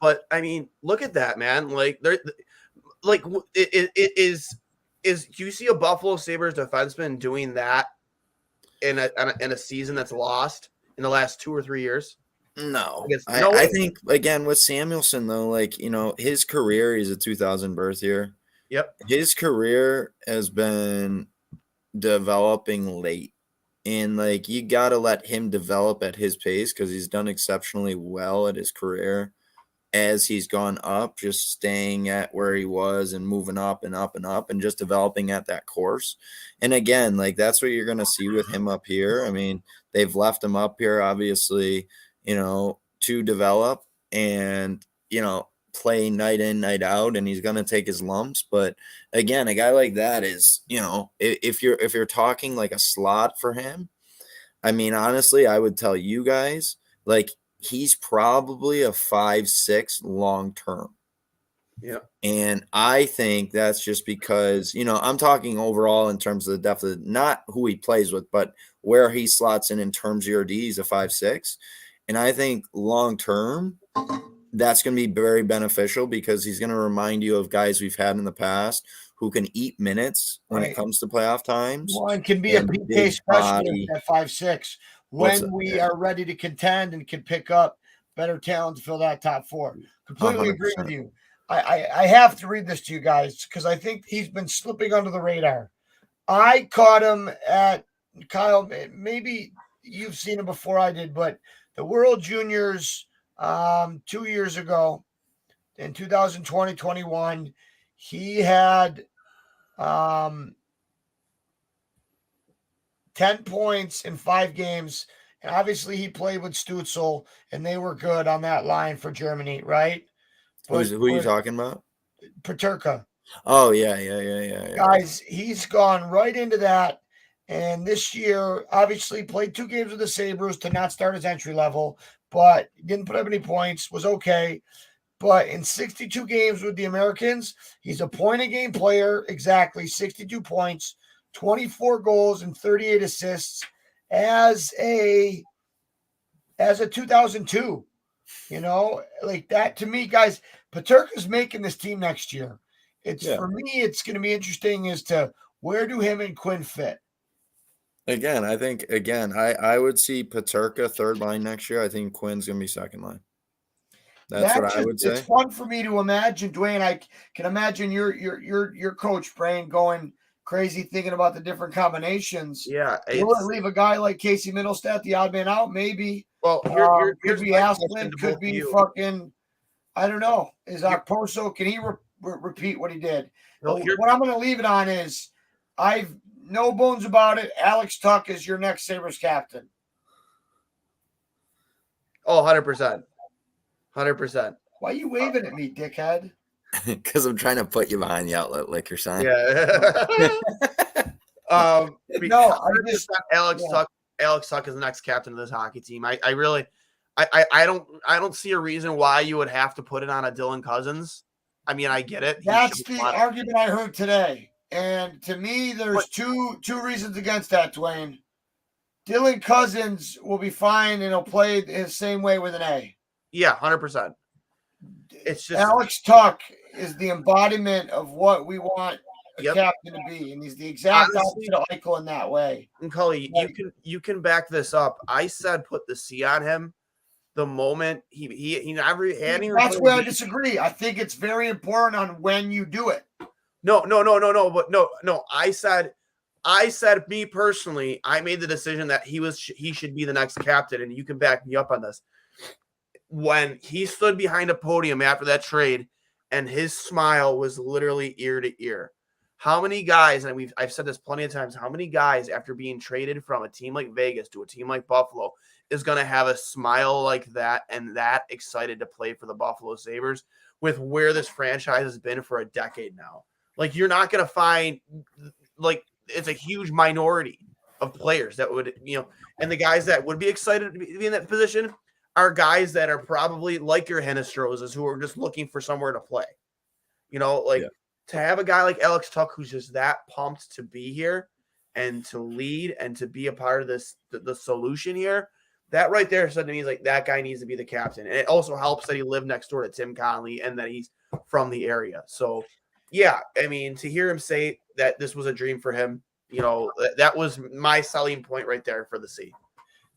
But I mean, look at that, man. Like it is do you see a Buffalo Sabres defenseman doing that in a season that's lost in the last 2 or 3 years? No. I think again with Samuelson though, like, you know, his career, he's a 2000 birth year. Yep. His career has been developing late. And, like, you got to let him develop at his pace because he's done exceptionally well at his career as he's gone up, just staying at where he was and moving up and up and up and just developing at that course. And, again, like, that's what you're going to see with him up here. I mean, they've left him up here, obviously, you know, to develop and, you know, play night in, night out, and he's going to take his lumps. But again, a guy like that is, you know, if you're talking like a slot for him, I mean, honestly, I would tell you guys like he's probably a 5'6" long term. Yeah. And I think that's just because, I'm talking overall in terms of the depth of not who he plays with, but where he slots in terms of your D. He's a 5'6". And I think long term, that's going to be very beneficial because he's going to remind you of guys we've had in the past who can eat minutes when it comes to playoff times. Well, and can be a PK specialist at 5'6" when we are ready to contend and can pick up better talent to fill that top four. Completely 100%. agree with you. I have to read this to you guys because I think he's been slipping under the radar. I caught him at Kyle. Maybe you've seen him before I did, but the World Juniors 2 years ago in 2020-21, he had 10 points in 5 games. And obviously he played with Stützle and they were good on that line for Germany, right? Who are you talking about? Paterka. Oh, yeah. Guys, he's gone right into that. And this year, obviously, played 2 games with the Sabres to not start his entry level, but didn't put up any points, was okay. But in 62 games with the Americans, he's a point-a-game player, exactly 62 points, 24 goals, and 38 assists as a 2002. Like that to me, guys, Paterka's making this team next year. For me, it's going to be interesting as to where do him and Quinn fit. Again, I think I would see Paterka third line next year. I think Quinn's going to be second line. That's what I would say. It's fun for me to imagine, Dwayne. I can imagine your coach brain going crazy thinking about the different combinations. Yeah. Will it leave a guy like Casey Middlestat the odd man out? Maybe. Well, could be Asplund, could be fucking, I don't know. Is Okposo, can he repeat what he did? What I'm going to leave it on is I've no bones about it. Alex Tuch is your next Sabres captain. Oh, 100%. 100%. Why are you waving at me, dickhead? Because I'm trying to put you behind the outlet liquor sign. Yeah. No, I just Alex Tuch is the next captain of this hockey team. I really don't see a reason why you would have to put it on a Dylan Cousins. I mean, I get it. That's the argument I heard today. And to me, there's two reasons against that, Dwayne. Dylan Cousins will be fine and he'll play his same way with an A. Yeah, 100%. It's just Alex Tuch is the embodiment of what we want a captain to be, and he's the exact opposite of Eichel in that way. And Cully, you can back this up. I said put the C on him the moment he never had any. That's where I disagree. I think it's very important on when you do it. No. But no. I said me personally, I made the decision that he should be the next captain, and you can back me up on this. When he stood behind a podium after that trade, and his smile was literally ear to ear. How many guys, and I've said this plenty of times, how many guys after being traded from a team like Vegas to a team like Buffalo is going to have a smile like that and that excited to play for the Buffalo Sabres with where this franchise has been for a decade now? Like, you're not going to find, like, it's a huge minority of players that would, and the guys that would be excited to be in that position are guys that are probably like your Hennestroses who are just looking for somewhere to play. To have a guy like Alex Tuch who's just that pumped to be here and to lead and to be a part of this, the solution here, that right there said to me, like, that guy needs to be the captain. And it also helps that he lived next door to Tim Connolly and that he's from the area. So, yeah, I mean, to hear him say that this was a dream for him, that was my selling point right there for the C.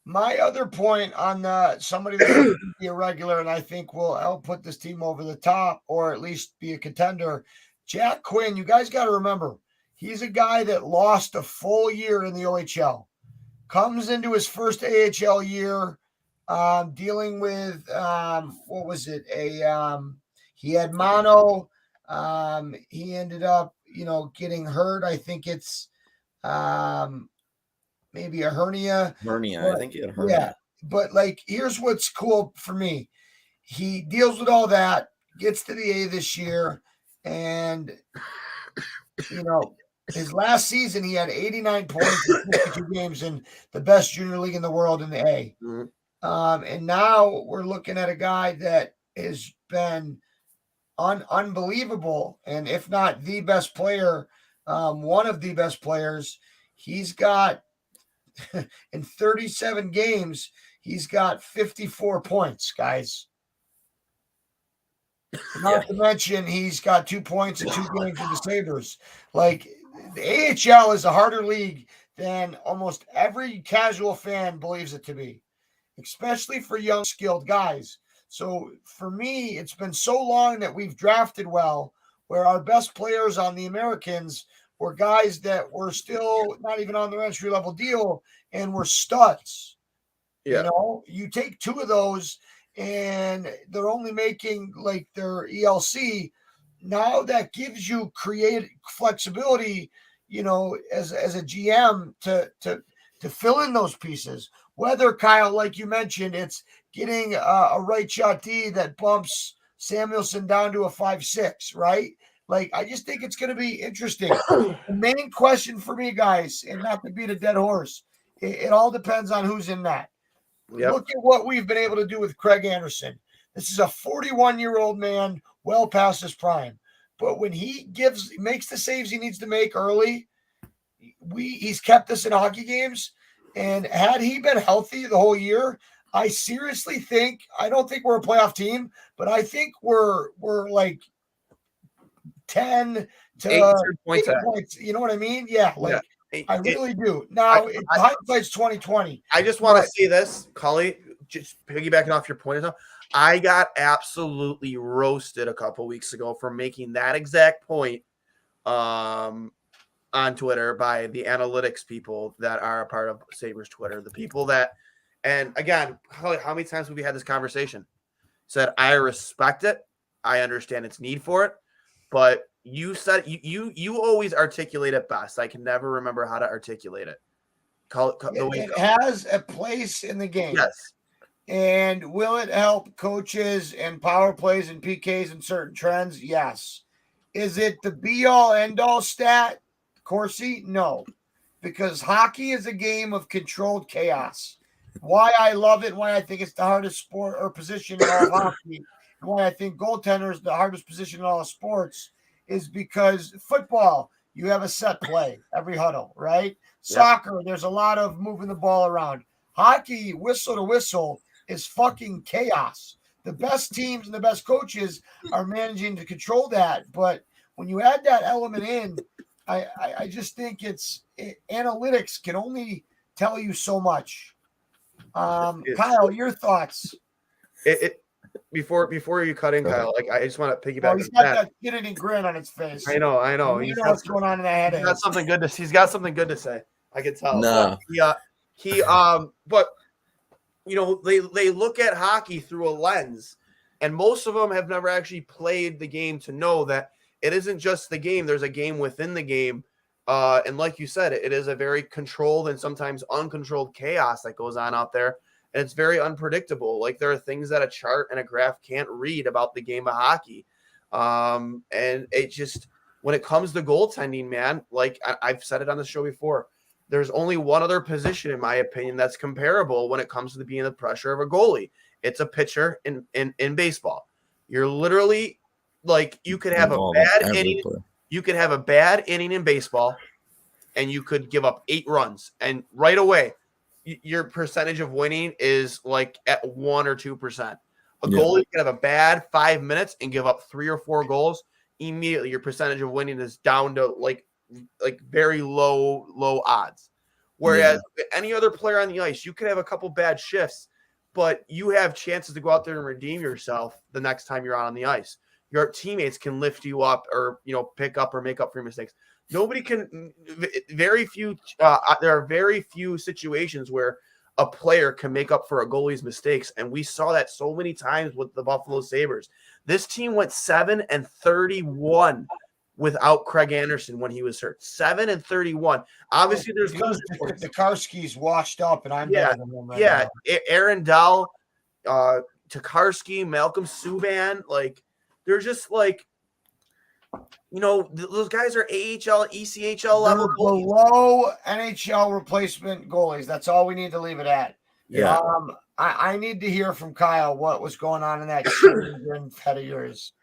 My other point on somebody that will be a regular and I think will help put this team over the top or at least be a contender, Jack Quinn. You guys got to remember, he's a guy that lost a full year in the OHL. Comes into his first AHL year dealing with, what was it? He had mono. He ended up, getting hurt. I think it's maybe a hernia. I think he had a hernia. Yeah. But, like, here's what's cool for me. He deals with all that, gets to the A this year, and, his last season, he had 89 points in 52 games in the best junior league in the world in the A. Mm-hmm. And now we're looking at a guy that has been unbelievable, and if not the best player, one of the best players. He's got in 37 games, he's got 54 points, guys. Not to mention he's got 2 points in 2 games with the Sabres. Like, the AHL is a harder league than almost every casual fan believes it to be, especially for young, skilled guys. So for me, it's been so long that we've drafted well, where our best players on the Americans were guys that were still not even on their entry level deal and were studs. Yeah. You know, you take 2 of those and they're only making like their ELC. Now that gives you creative flexibility, you know, as a GM to fill in those pieces. Whether, Kyle, like you mentioned, it's getting a right shot D that bumps Samuelson down to a 5-6, right? Like, I just think it's going to be interesting. The main question for me, guys, and not to beat a dead horse, it all depends on who's in that. Yep. Look at what we've been able to do with Craig Anderson. This is a 41-year-old man, well past his prime. But when he makes the saves he needs to make early, he's kept us in hockey games. And had he been healthy the whole year, I seriously think, I don't think we're a playoff team, but I think we're like 10 to 8 points. You know what I mean? Yeah. Like, yeah. I really do. Now, hindsight's 2020. I just want to say this, Cully, just piggybacking off your point. I got absolutely roasted a couple weeks ago for making that exact point on Twitter by the analytics people that are a part of Sabres Twitter. The people that, and again, how many times have we had this conversation? Said, I respect it. I understand its need for it. But you said you always articulate it best. I can never remember how to articulate it. It has a place in the game. Yes. And will it help coaches and power plays and PKs and certain trends? Yes. Is it the be-all, end-all stat, Corsi? No. Because hockey is a game of controlled chaos. Why I love it, why I think it's the hardest sport or position in all of hockey, and why I think goaltender is the hardest position in all of sports, is because football, you have a set play every huddle, right? Yep. Soccer, there's a lot of moving the ball around. Hockey, whistle to whistle, is fucking chaos. The best teams and the best coaches are managing to control that. But when you add that element in, I just think analytics can only tell you so much. Kyle, your thoughts? Before you cut in, Kyle, like I just want to piggyback. He's got that kidding grin on his face. I know. You know what's going on in that head. He's got something good to say. I can tell. No. But you know, they look at hockey through a lens, and most of them have never actually played the game to know that it isn't just the game. There's a game within the game. And like you said, it is a very controlled and sometimes uncontrolled chaos that goes on out there. And it's very unpredictable. Like, there are things that a chart and a graph can't read about the game of hockey. And it just, when it comes to goaltending, man, like I've said it on the show before, there's only one other position, in my opinion, that's comparable when it comes to being the pressure of a goalie. It's a pitcher in baseball. You're literally, like, you could have a bad inning. You could have a bad inning in baseball, and you could give up 8 runs, and right away, your percentage of winning is like at 1 or 2%. A goalie could have a bad 5 minutes and give up 3 or 4 goals. Immediately, your percentage of winning is down to like very low odds. Whereas any other player on the ice, you could have a couple bad shifts, but you have chances to go out there and redeem yourself the next time you're out on the ice. Your teammates can lift you up, or, you know, pick up or make up for your mistakes. Nobody can. Very few. There are very few situations where a player can make up for a goalie's mistakes, and we saw that so many times with the Buffalo Sabres. This team went 7-31 without Craig Anderson when he was hurt. 7-31. Obviously, there's the Karski's washed up, and I'm better than him right now. Aaron Dell, Tokarski, Malcolm Subban, like, they're just like, you know, those guys are AHL, ECHL level below NHL replacement goalies. That's all we need to leave it at. Yeah. I need to hear from Kyle what was going on in that children head of yours.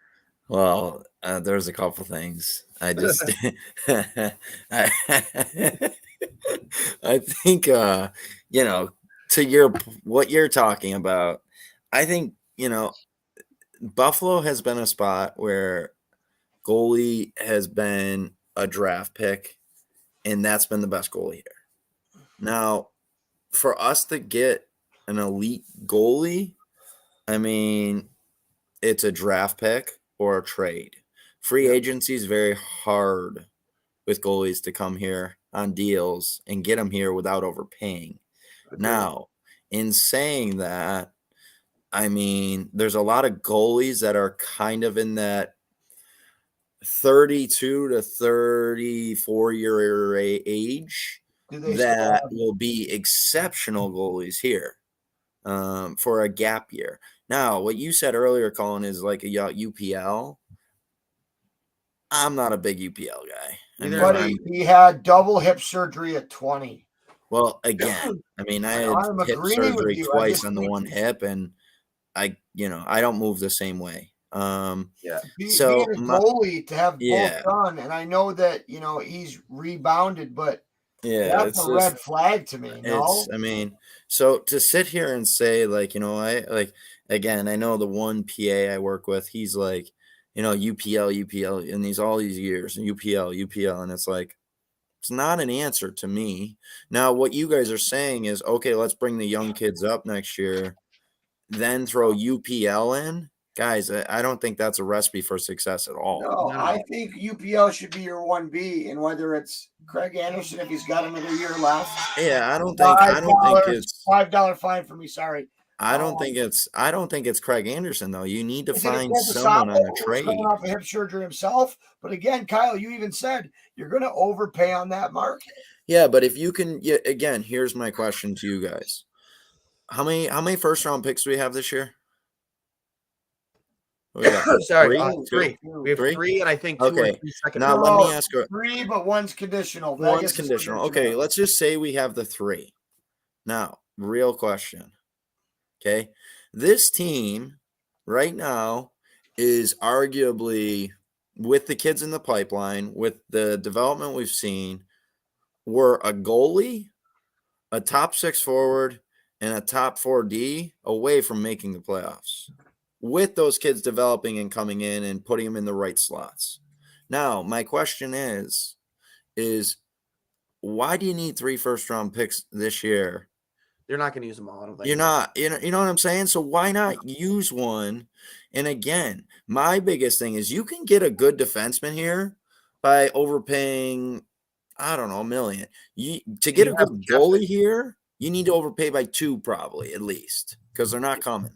Well, there's a couple things. I just, I, I think, to what you're talking about, I think, Buffalo has been a spot where goalie has been a draft pick, and that's been the best goalie here. Now, for us to get an elite goalie, I mean, it's a draft pick or a trade. Free agency is very hard with goalies to come here on deals and get them here without overpaying. Now, in saying that, I mean, there's a lot of goalies that are kind of in that 32 to 34 year age that will be exceptional goalies here for a gap year. Now, what you said earlier, Colin, is like a UPL. I'm not a big UPL guy. But he had double hip surgery at 20. Well, again, I mean, I had hip surgery twice on the one hip, and I don't move the same way. So being a goalie to have both done, and I know that he's rebounded, but that's a red flag to me. No, I mean, so to sit here and say again, I know the one PA I work with, he's like, UPL, and he's all these years, UPL, and it's like, it's not an answer to me. Now, what you guys are saying is, okay, let's bring the young kids up next year, then throw UPL in. Guys, I don't think that's a recipe for success at all. No, I think UPL should be your 1B, and whether it's Craig Anderson, if he's got another year left. Yeah, I don't think it's $5 fine for me. Sorry. I don't think it's Craig Anderson though. You need to find someone on a trade. Coming off a hip surgery himself, but again, Kyle, you even said you're going to overpay on that market. Yeah, but if you can, again, here's my question to you guys: How many first round picks do we have this year? Sorry, three. We have three, and I think two or three second. Now let me ask you. Three, but one's conditional. One's conditional. Okay, let's just say we have the three. Now, real question. Okay, this team right now is arguably, with the kids in the pipeline, with the development we've seen, we're a goalie, a top 6 forward, and a top 4D away from making the playoffs, with those kids developing and coming in and putting them in the right slots. Now, my question is why do you need 3 first-round picks this year? You're not going to use them all. I don't think you're not. You know what I'm saying? So why not use one? And again, my biggest thing is you can get a good defenseman here by overpaying, I don't know, $1 million. To get a good goalie here, you need to overpay by 2 probably at least, because they're not coming.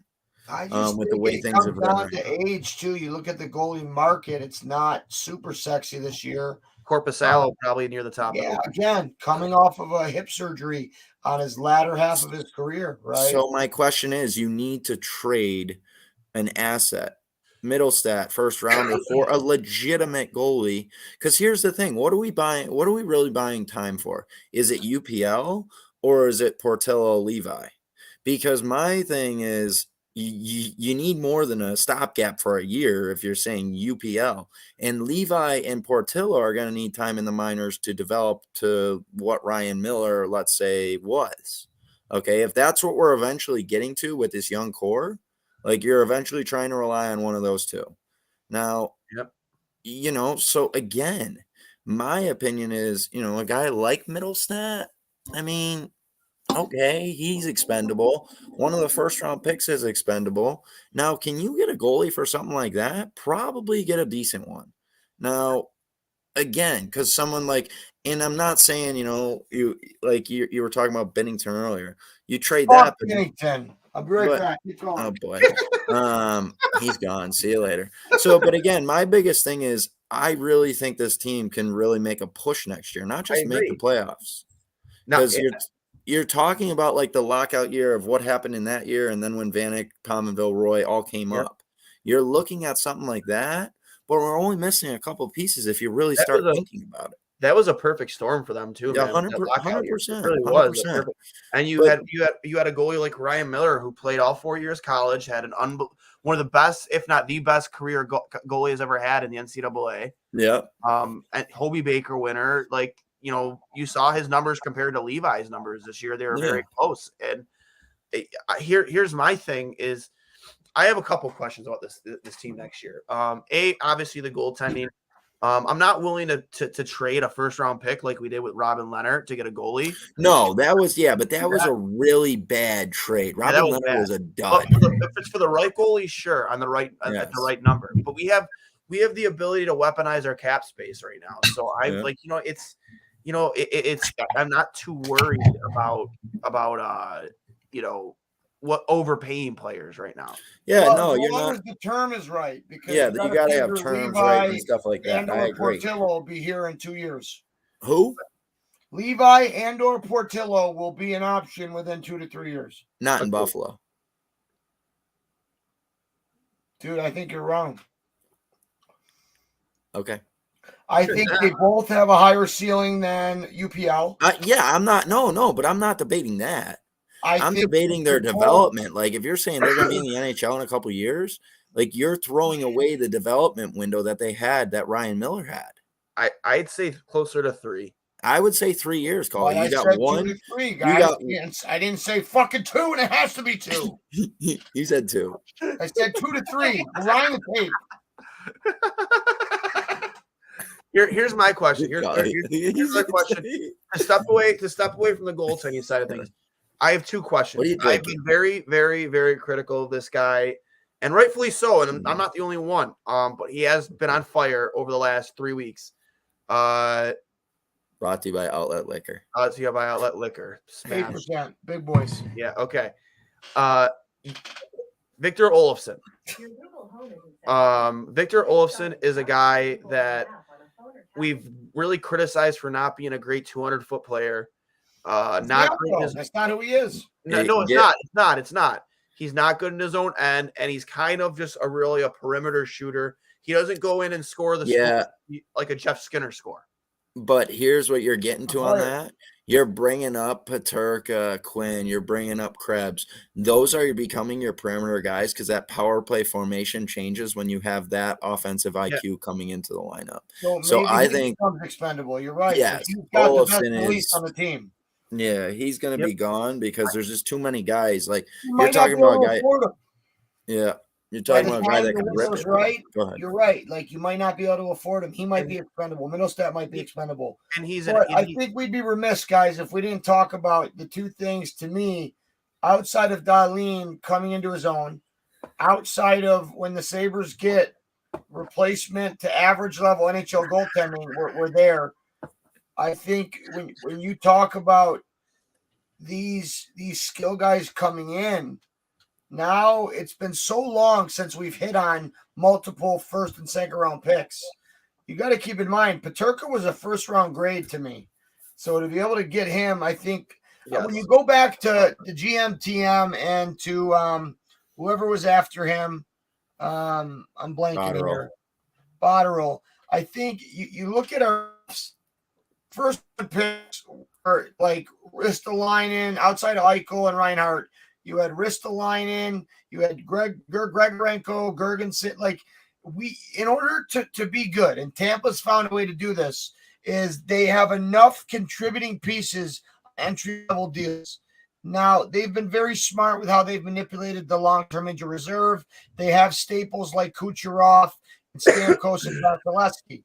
I just with the way things have gone to age too. You look at the goalie market; it's not super sexy this year. Korpisalo probably near the top. Yeah, again, coming off of a hip surgery on his latter half of his career, right? So my question is, you need to trade an asset, Middlestat, first rounder, for a legitimate goalie. Because here's the thing: what are we buying? What are we really buying time for? Is it UPL or is it Portillo Levi? Because my thing is, you need more than a stopgap for a year if you're saying UPL. And Levi and Portillo are going to need time in the minors to develop to what Ryan Miller, let's say, was. Okay, if that's what we're eventually getting to with this young core, like you're eventually trying to rely on one of those two. Now, so again, my opinion is, a guy like Middlestat, I mean, okay, he's expendable. One of the first-round picks is expendable. Now, can you get a goalie for something like that? Probably get a decent one. Now, again, because someone like, and I'm not saying, you were talking about Bennington earlier. You trade that. Bennington. I'll be right back. Keep going. Oh, boy. He's gone. See you later. So, but again, my biggest thing is I really think this team can really make a push next year, not just make the playoffs. Because you're talking about like the lockout year of what happened in that year, and then when Vanek, Pominville, Roy all came up. You're looking at something like that, but we're only missing a couple of pieces if you really start thinking about it. that was a perfect storm for them too, Yeah, man. That lockout year. It 100%, really was. 100%. Perfect. And you But had a goalie like Ryan Miller who played all 4 years college, had one of the best, if not the best, career goalie has ever had in the NCAA. yeah, And Hobie Baker winner. Like, you know, you saw his numbers compared to Levi's numbers this year; they were very close. And here's my thing: is I have a couple questions about this team next year. Obviously the goaltending. I'm not willing to trade a first round pick like we did with Robin Leonard to get a goalie. no, that was a really bad trade. Robin Leonard was a dud. If it's for the right goalie, sure, on the right at the right number. But we have the ability to weaponize our cap space right now. So it's I'm not too worried about what overpaying players right now. Yeah, well, no, you're not. As the term is right, because Yeah, you got to have terms right and stuff like that. I agree. Portillo will be here in 2 years. Who? Levi and/or Portillo will be an option within 2 to 3 years. Not in Buffalo. Dude, I think you're wrong. Okay. I think they both have a higher ceiling than UPL. Yeah, I'm not. No, but I'm not debating that. I'm debating their development. Like, if you're saying they're going to be in the NHL in a couple of years, like, you're throwing away the development window that they had, that Ryan Miller had. I'd say closer to 3. I would say 3 years, Colin. Well, you got 1. 2 to 3, guys. I didn't say fucking 2, and it has to be 2. You said 2. I said 2 to 3. Line the tape. Here's my question. Here's my question. To step away from the goaltending side of things, I have 2 questions. I've been very, very, very critical of this guy, and rightfully so. And I'm not the only one. But he has been on fire over the last 3 weeks. Brought to you by Outlet Liquor. Brought to you by Outlet Liquor. 8%. Big boys. Yeah. Okay. Victor Olefson. Victor Olefson is a guy that we've really criticized for not being a great 200-foot player. That's not who he is. No, it's not. He's not good in his own end, and he's kind of just a perimeter shooter. He doesn't go in and score score like a Jeff Skinner score. But here's what you're getting to on that. You're bringing up Peterka, Quinn. You're bringing up Krebs. Those are becoming your perimeter guys because that power play formation changes when you have that offensive IQ coming into the lineup. So I think becomes expendable. You're right. Yes, he's got the best police on the team. Yeah, he's going to be gone because there's just too many guys. Like, you're talking about a guy. Yeah. You're talking about a guy that can rip it. Right? Go ahead. You're right. Like, you might not be able to afford him. He might be expendable. Middlestat might be expendable. And I think we'd be remiss, guys, if we didn't talk about the 2 things to me, outside of Dahlin coming into his own, outside of when the Sabres get replacement to average level NHL goaltending, we're there. I think when you talk about these skill guys coming in, now it's been so long since we've hit on multiple first and second round picks. You got to keep in mind, Peterka was a first round grade to me. So to be able to get him, I think when you go back to the GMTM and to whoever was after him, I'm blanking here. Botterill. I think you look at our first picks, or like Ristolainen, outside of Eichel and Reinhart. You had Ristolainen, you had Gregorenko, Gergensen. Like, in order to be good, and Tampa's found a way to do this, is they have enough contributing pieces, entry-level deals. Now, they've been very smart with how they've manipulated the long-term injury reserve. They have staples like Kucherov and Stamkos and Vasilevsky.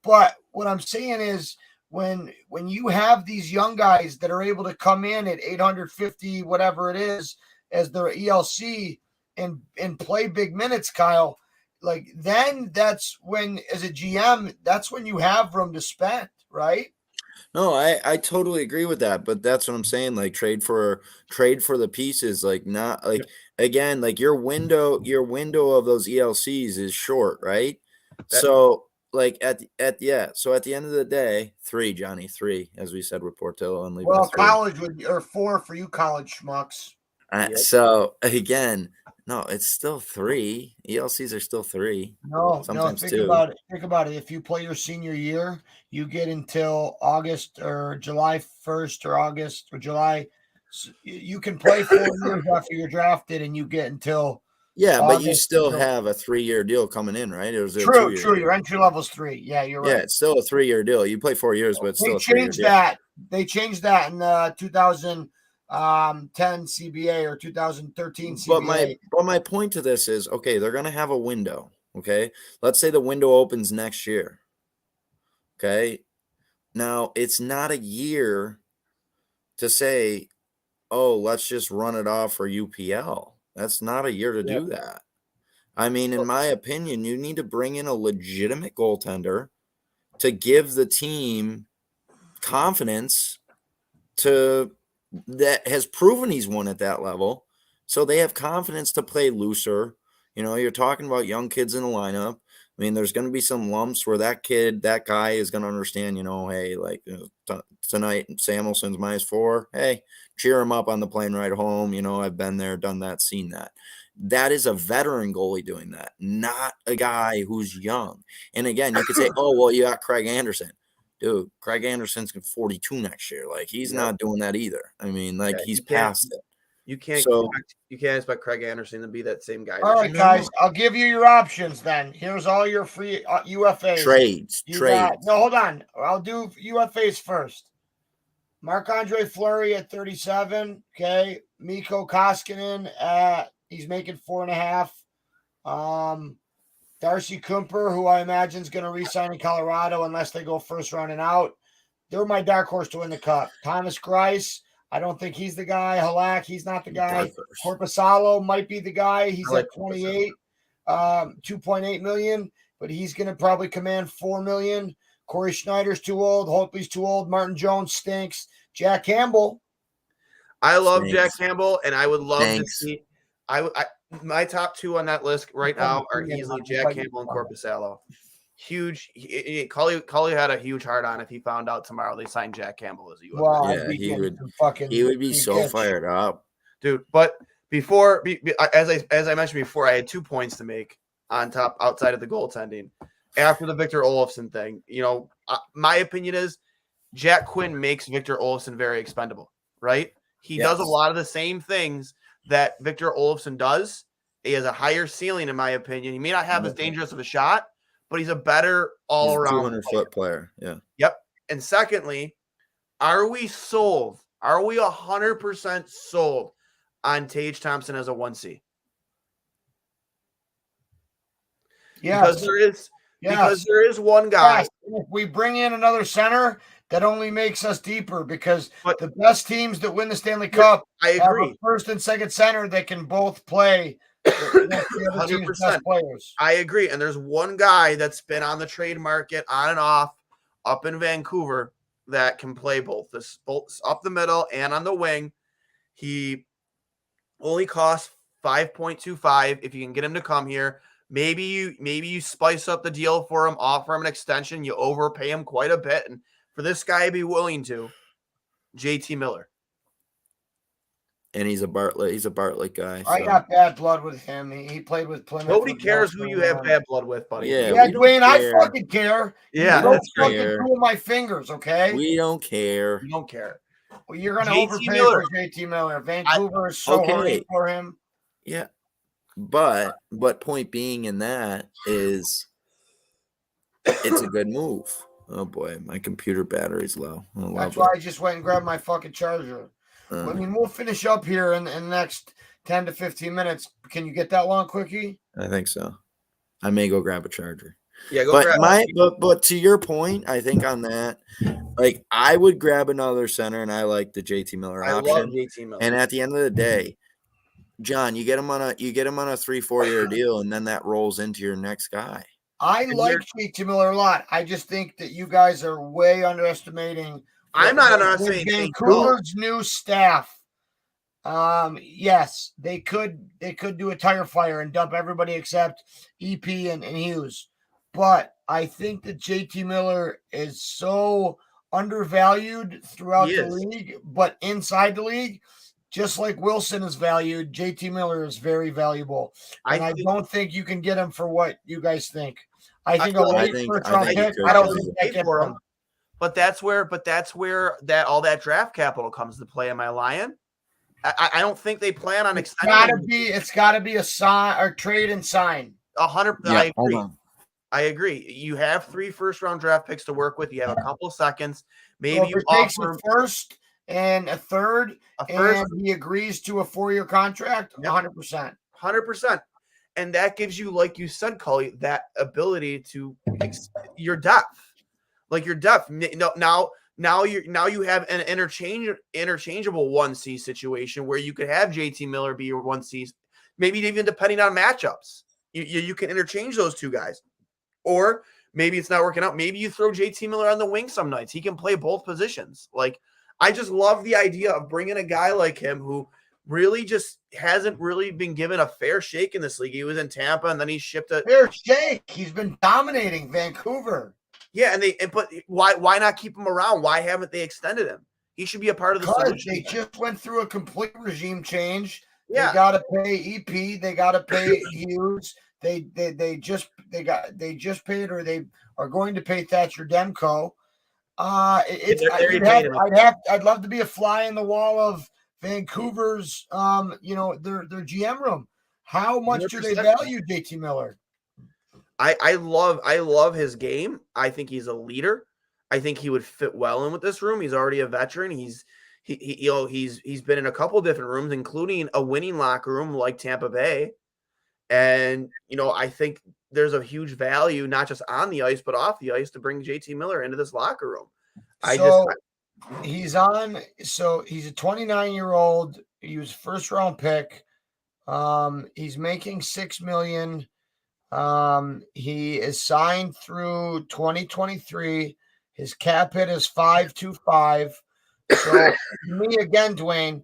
But what I'm saying is, when you have these young guys that are able to come in at 850, whatever it is, as their ELC and play big minutes, Kyle, like, then that's when, as a GM, that's when you have room to spend, right? No, I totally agree with that, but that's what I'm saying. Like, trade for the pieces, like, not like, again, like, your window of those ELCs is short, right? So like so at the end of the day, 3, Johnny, 3, as we said with Portillo and Levi. Well, college or 4 for you college schmucks. Yep. So again, no, it's still 3. ELCs are still 3. No, Sometimes think 2. about it. Think about it. If you play your senior year, you get until August or July 1st or August or July. You can play 4 years after you're drafted, and you get until Yeah, but you August. still have a 3-year deal coming in, right? It was a True, 2-year true. deal. Your entry level's 3. Yeah, you're Yeah, right. it's still a 3-year deal. You play 4 years, but it's still They a 3-year changed deal. that. They changed that in the 2010 CBA or 2013 CBA. But my point to this is, okay, they're going to have a window, okay? Let's say the window opens next year. Okay? Now, it's not a year to say, "Oh, let's just run it off for UPL." That's not a year to do that. I mean, in my opinion, you need to bring in a legitimate goaltender to give the team confidence that has proven he's won at that level. So they have confidence to play looser. You know, you're talking about young kids in the lineup. I mean, there's going to be some lumps where that guy is going to understand, hey, like tonight, Samuelson's -4. Hey, cheer him up on the plane ride home. I've been there, done that, seen that. That is a veteran goalie doing that, not a guy who's young. And again, you could say, oh, well, you got Craig Anderson. Dude, Craig Anderson's 42 next year. Like, he's not doing that either. I mean, like, he's past it. You can't expect Craig Anderson to be that same guy. All right, guys, I'll give you your options then. Here's all your free UFAs. Trades. No, hold on. I'll do UFAs first. Marc-Andre Fleury at 37. Okay. Mikko Koskinen he's making 4.5. Darcy Kumper, who I imagine is going to re-sign in Colorado unless they go first round and out. They're my dark horse to win the cup. Thomas Greiss, I don't think he's the guy. Halak, he's not the guy. Korpisalo might be the guy. He's at 28, $2.8 million, but he's going to probably command $4 million. Corey Schneider's too old. Holtby's too old. Martin Jones stinks. Jack Campbell. I love Jack Campbell, and I would love to see. My top 2 on that list right now are easily Jack Campbell and Korpisalo. Huge. Cully had a huge heart on if he found out tomorrow they signed Jack Campbell as a UFA. Well, yeah, he would be so fired up, dude. But as I mentioned before, I had 2 points to make on top outside of the goaltending. After the Victor Olofsson thing, my opinion is Jack Quinn makes Victor Olofsson very expendable, right? He does a lot of the same things that Victor Olofsson does. He has a higher ceiling, in my opinion. He may not have as dangerous of a shot, but he's a better all-around 200-foot player. Yeah. Yep. And secondly, are we sold? Are we 100% sold on Tage Thompson as a 1C? Yeah. Because there is one guy. Yes. If we bring in another center, that only makes us deeper because the best teams that win the Stanley Cup I agree. have a first and second center that can both play. 100%. Players. I agree. And there's one guy that's been on the trade market on and off up in Vancouver that can play both up the middle and on the wing. He only costs 5.25 if you can get him to come here. Maybe you spice up the deal for him, offer him an extension, you overpay him quite a bit, and for this guy to be willing to, JT Miller. And he's a Bartlett guy. So. I got bad blood with him. He played with Plymouth. Nobody cares who you have bad blood with, buddy. Yeah, Dwayne, I fucking care. Yeah, don't fucking pull my fingers, okay? We don't care. You don't care. Well, you're gonna overpay for JT Miller. Vancouver is so hurting for him. Yeah, but point being in that is, it's a good move. Oh boy, my computer battery's low. That's why I just went and grabbed my fucking charger. I mean, we'll finish up here in the next 10 to 15 minutes. Can you get that long, quickie? I think so. I may go grab a charger. Yeah, but to your point, I think on that, like, I would grab another center, and I like the JT Miller option. I love JT Miller. And at the end of the day, John, you get him on a 3-4 year deal, and then that rolls into your next guy. I like JT Miller a lot. I just think that you guys are way underestimating. I'm not underestimating Vancouver's new staff. Yes, they could do a tire fire and dump everybody except EP and Hughes. But I think that JT Miller is so undervalued throughout the league, but inside the league, just like Wilson is valued, JT Miller is very valuable. And I don't think you can get him for what you guys think. I think a late first round pick. I don't think that gets him. But that's where that all that draft capital comes to play. Am I lying? I don't think they plan on extending. It's gotta be a sign or trade and sign. 100%. Yeah, I agree. You have 3 first-round draft picks to work with. You have a couple of seconds. Maybe you offer a first and a third, and he agrees to a 4-year contract. 100%. 100%. And that gives you, like you said, Cully, that ability to your depth. Like your depth. Now you have an interchangeable 1C situation where you could have JT Miller be your 1C, maybe even depending on matchups. You can interchange those two guys. Or maybe it's not working out. Maybe you throw JT Miller on the wing some nights. He can play both positions. Like, I just love the idea of bringing a guy like him who really just hasn't really been given a fair shake in this league. He was in Tampa, and then he shipped a fair shake. He's been dominating Vancouver. Yeah, but why not keep him around? Why haven't they extended him? He should be a part of the solution. They just went through a complete regime change. Yeah. They got to pay EP. They got to pay Hughes. They just paid, or they are going to pay Thatcher Demko. I'd love to be a fly in the wall of Vancouver's their GM room. How much 100%. Do they value JT Miller? I love his game. I think he's a leader. I think he would fit well in with this room. He's already a veteran. He's been in a couple different rooms, including a winning locker room like Tampa Bay. And, I think there's a huge value, not just on the ice, but off the ice, to bring JT Miller into this locker room. He's a 29-year-old. He was first round pick. He's making $6 million. He is signed through 2023. His cap hit is 5.25. So to me, again, Dwayne,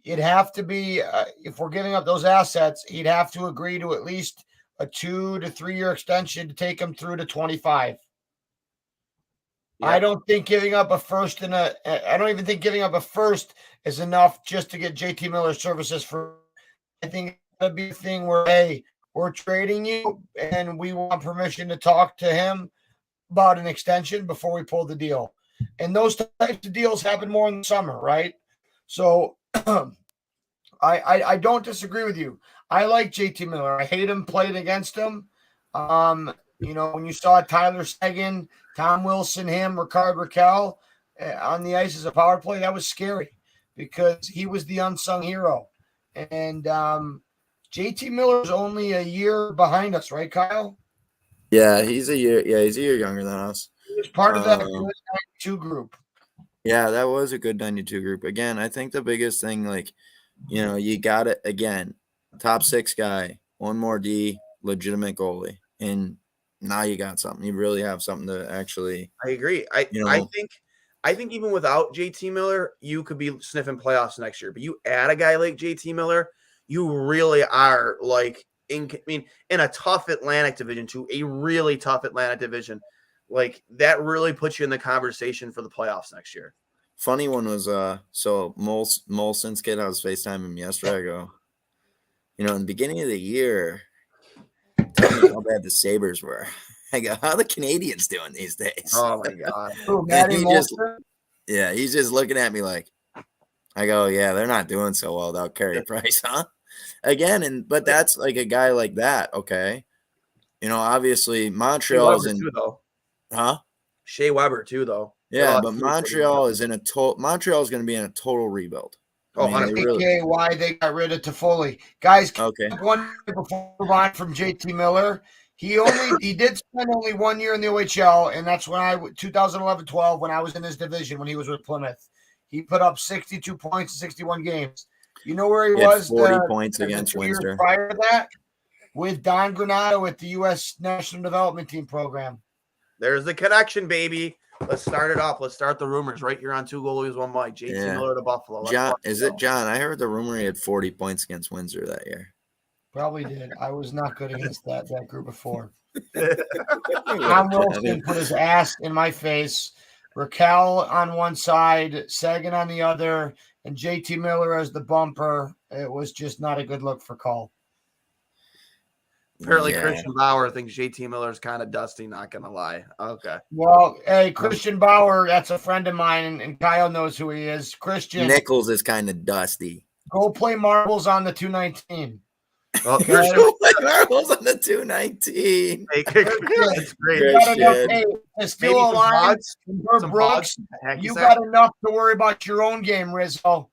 it'd have to be if we're giving up those assets, he'd have to agree to at least a 2 to 3 year extension to take him through to 25. Yeah. I don't think giving up a first I don't even think giving up a first is enough just to get JT Miller services for. I think that'd be a thing where, hey, we're trading you and we want permission to talk to him about an extension before we pull the deal. And those types of deals happen more in the summer, right? So I don't disagree with you. I like JT Miller. I hate him playing against him. When you saw Tyler Seguin, Tom Wilson, Rickard Rakell on the ice as a power play, that was scary because he was the unsung hero. And JT Miller's only a year behind us, right, Kyle? Yeah, he's a year younger than us. He was part of that good 92 group. Yeah, that was a good 92 group. Again, I think the biggest thing, you got it again. Top 6 guy, 1 more D, legitimate goalie. And now you got something. You really have something to actually. I agree. I think even without JT Miller, you could be sniffing playoffs next year. But you add a guy like JT Miller, you really are in a tough Atlantic division to a really tough Atlantic division. Like, that really puts you in the conversation for the playoffs next year. Funny one was Molson's kid. I was FaceTiming him yesterday. I go, in the beginning of the year, tell me how bad the Sabres were. I go, how are the Canadians doing these days? Oh my god! He's just looking at me like, I go, yeah, they're not doing so well without Carey Price, huh? Again, but that's like a guy like that, okay? Obviously Montreal is in too, though. Huh? Shea Weber too, though. Yeah, but Montreal is Montreal is going to be in a total rebuild. Why they got rid of Toffoli. Guys, okay. One before we move on from JT Miller. He did spend only 1 year in the OHL, and that's when 2011-12 when I was in his division when he was with Plymouth. He put up 62 points in 61 games. You know where he was? 40 points against Windsor. Prior to that, with Don Granato with the U.S. National Development Team program. There's the connection, baby. Let's start it off. Let's start the rumors right here on Two Goalies, One Mic. JT Miller to Buffalo. John? I heard the rumor he had 40 points against Windsor that year. Probably did. I was not good against that group of 4. Tom Wilson put his ass in my face. Rakell on one side, Sagan on the other. and JT Miller as the bumper. It was just not a good look for Cole. Apparently, Yeah. Christian Bauer thinks JT Miller's kind of dusty. Not gonna lie. Okay. Well, hey, Christian Bauer, that's a friend of mine, and Kyle knows who he is. Christian, Nichols is kind of dusty. go play marbles on the 219. Well, Okay. Christian, Marbles on the 219. that's great. You got enough, Christian. hey, to Maybe steal a some line hogs, from Herb some Brooks. hogs. You got enough to worry about your own game, Rizzo.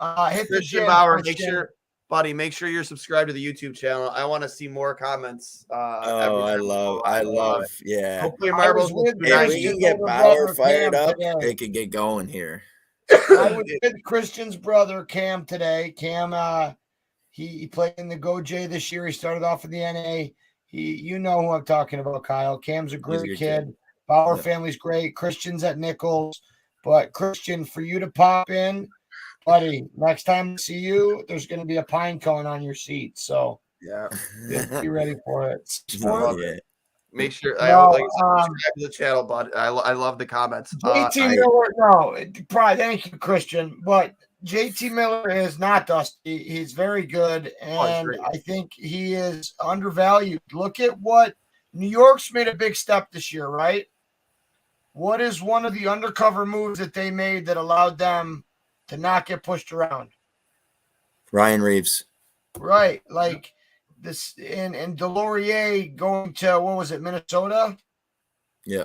Hit the Christian gym, Bauer, Christian. make sure you're subscribed to the YouTube channel. I want to see more comments. I love, yeah. Go play I marbles. was with If we Christian's can get older Bauer brother, fired Cam, up, today. it could get going here. I was with Christian's brother, Cam, today. Cam, he played in the Go J this year. He started off in the NA. You know who I'm talking about, Kyle. Cam's a great kid. Bauer family's great. Christian's at Nichols. But Christian, for you to pop in, buddy, next time I see you, there's going to be a pine cone on your seat. So Yeah. just be ready for it. Yeah. Make sure No, subscribe to the channel, bud. I love the comments. JT Miller, no, probably thank you, Christian. But JT Miller is not dusty. He's very good, and I think he is undervalued. Look at what New York's made a big step this year, right? What is one of the undercover moves that they made that allowed them to not get pushed around? Ryan Reeves. Right, like this, and Delorier going to, what was it, Minnesota? Yeah.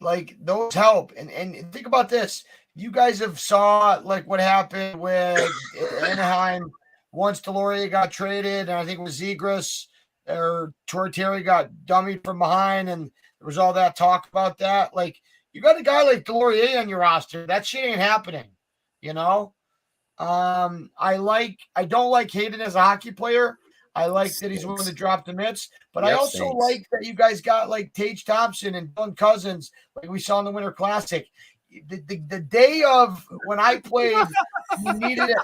Like those help, and think about this. You guys have saw like what happened with Anaheim once Delorier got traded, and I think it was Zegras or Torrieri got dummied from behind, and there was all that talk about that. Like you got a guy like Delorier on your roster, that shit ain't happening, you know. I don't like Hayden as a hockey player. I like that he's willing to drop the mitts, but I also like that you guys got like Tage Thompson and Dylan Cousins, like we saw in the Winter Classic. The day of when I played, you needed it.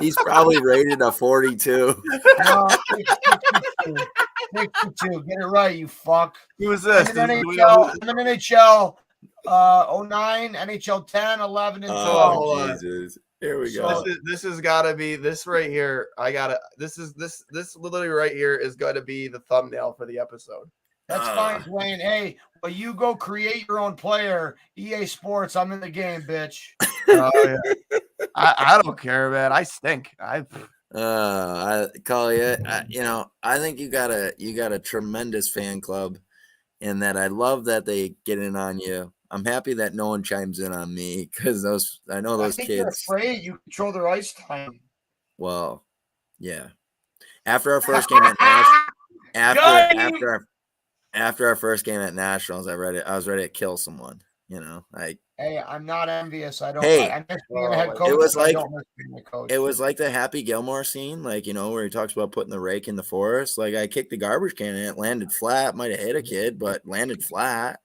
He's probably rated a 42. No, 62. 62. Get it right, you fuck. Who is this? I'm in NHL 09, NHL 10, 11, and 12. Oh, Jesus. Here we go. This has got to be this right here. This literally right here is going to be the thumbnail for the episode. That's fine, Dwayne. Hey, well, you go create your own player. EA Sports, I'm in the game, bitch. Oh, yeah. I don't care, man. I stink. I call you. I think you got a tremendous fan club, and that I love that they get in on you. I'm happy that no one chimes in on me because I know those kids. They're afraid you control their ice time. Well, yeah. After our first game at after our first game at Nationals, I was ready to kill someone. Hey, I'm not envious. I don't. Hey, I miss being a head coach. It was like I don't miss being a coach. It was like the Happy Gilmore scene, where he talks about putting the rake in the forest. Like I kicked the garbage can and it landed flat. Might have hit a kid, but landed flat.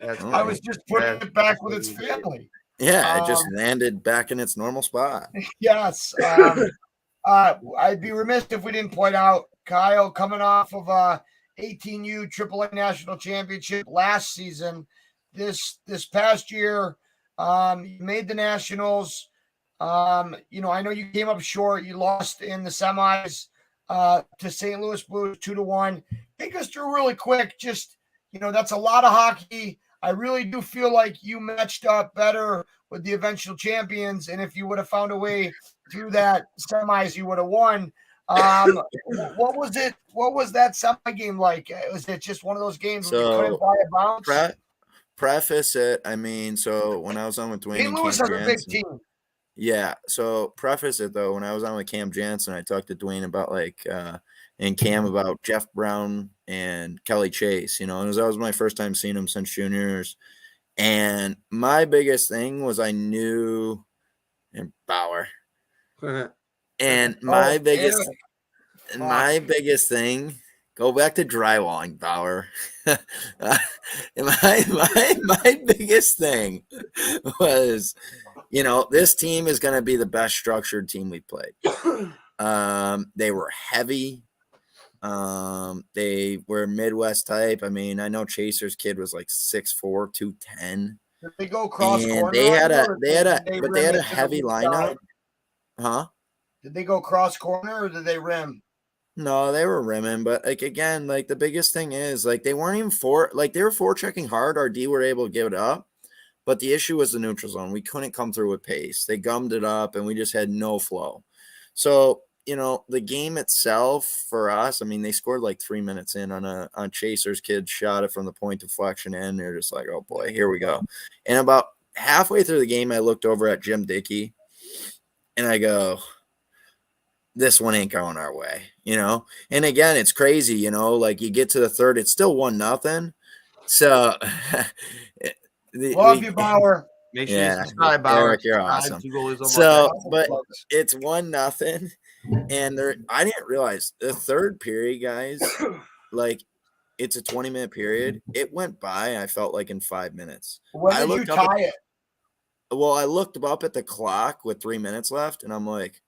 I was just putting it back with its family. Yeah, it just landed back in its normal spot. Yes. I'd be remiss if we didn't point out Kyle coming off of 18U AAA National Championship last season. This past year, you made the Nationals. I know you came up short. You lost in the semis to St. Louis Blues 2-1. Take us through really quick. Just, that's a lot of hockey. I really do feel like you matched up better with the eventual champions. And if you would have found a way through that semis, you would have won. What was it? What was that semi game like? Was it just one of those games where you couldn't buy a bounce? Preface it. So when I was on with Dwayne St. and Louis Cam has a big team. Yeah. So preface it though. When I was on with Cam Jansen, I talked to Dwayne about and Cam about Jeff Brown and Kelly Chase. And that was my first time seeing him since juniors. And my biggest thing was I knew and Bauer. And my biggest thing, go back to drywalling, Bauer. my biggest thing was, this team is going to be the best structured team we played. They were heavy. They were Midwest type. I know Chaser's kid was like 6'4", 210. Did they go cross And corner? they had or they had a did they but they rim had it a to the heavy weak lineup. side? Huh? Did they go cross corner or did they rim? No, they were rimming, but like again, like the biggest thing is like they weren't even they were forechecking hard. Our D were able to give it up, but the issue was the neutral zone. We couldn't come through with pace. They gummed it up, and we just had no flow. So the game itself for us, I mean, they scored like 3 minutes in on Chaser's kid shot it from the point deflection in. They're just like, oh boy, here we go. And about halfway through the game, I looked over at Jim Dickey, and I go, this one ain't going our way, And again, it's crazy, like you get to the third, it's still 1-0. So Love you, Bauer. Make sure you yeah, subscribe, Bauer. Eric, you're awesome. 2 goalies on So, my but it's 1-0, and I didn't realize the third period, guys, like it's a 20-minute period. It went by, I felt like in 5 minutes. When did you tie it? Well, I looked up at the clock with 3 minutes left, and I'm like,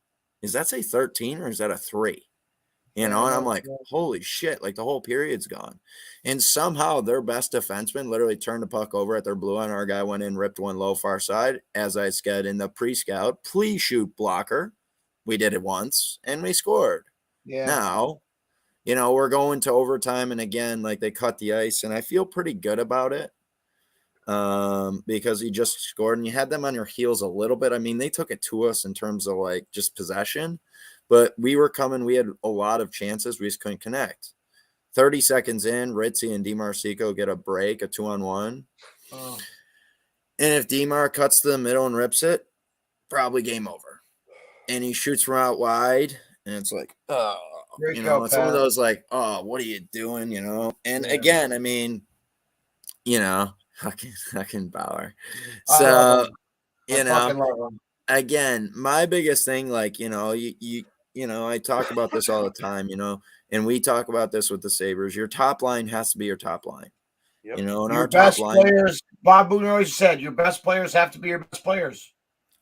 is that say 13 or is that a 3? And I'm like, holy shit, like the whole period's gone. And somehow their best defenseman literally turned the puck over at their blue line. Our guy went in, ripped one low far side. As I said in the pre-scout, please shoot blocker. We did it once, and we scored. Yeah. Now, we're going to overtime, and again, like they cut the ice, and I feel pretty good about it. Because he just scored and you had them on your heels a little bit. I mean, they took it to us in terms of like just possession, but we were coming. We had a lot of chances. We just couldn't connect. 30 seconds in, Ritzy and DiMarcico get a break, a 2-on-1. Oh. And if DiMar cuts to the middle and rips it, probably game over. And he shoots from out wide, and it's like, oh, it's one of those like, oh, what are you doing? And again, I mean, fucking Bauer. So, again, my biggest thing, like, I talk about this all the time, and we talk about this with the Sabres. Your top line has to be your top line. Yep. And your our best top line, players, Bob Boone always said, your best players have to be your best players.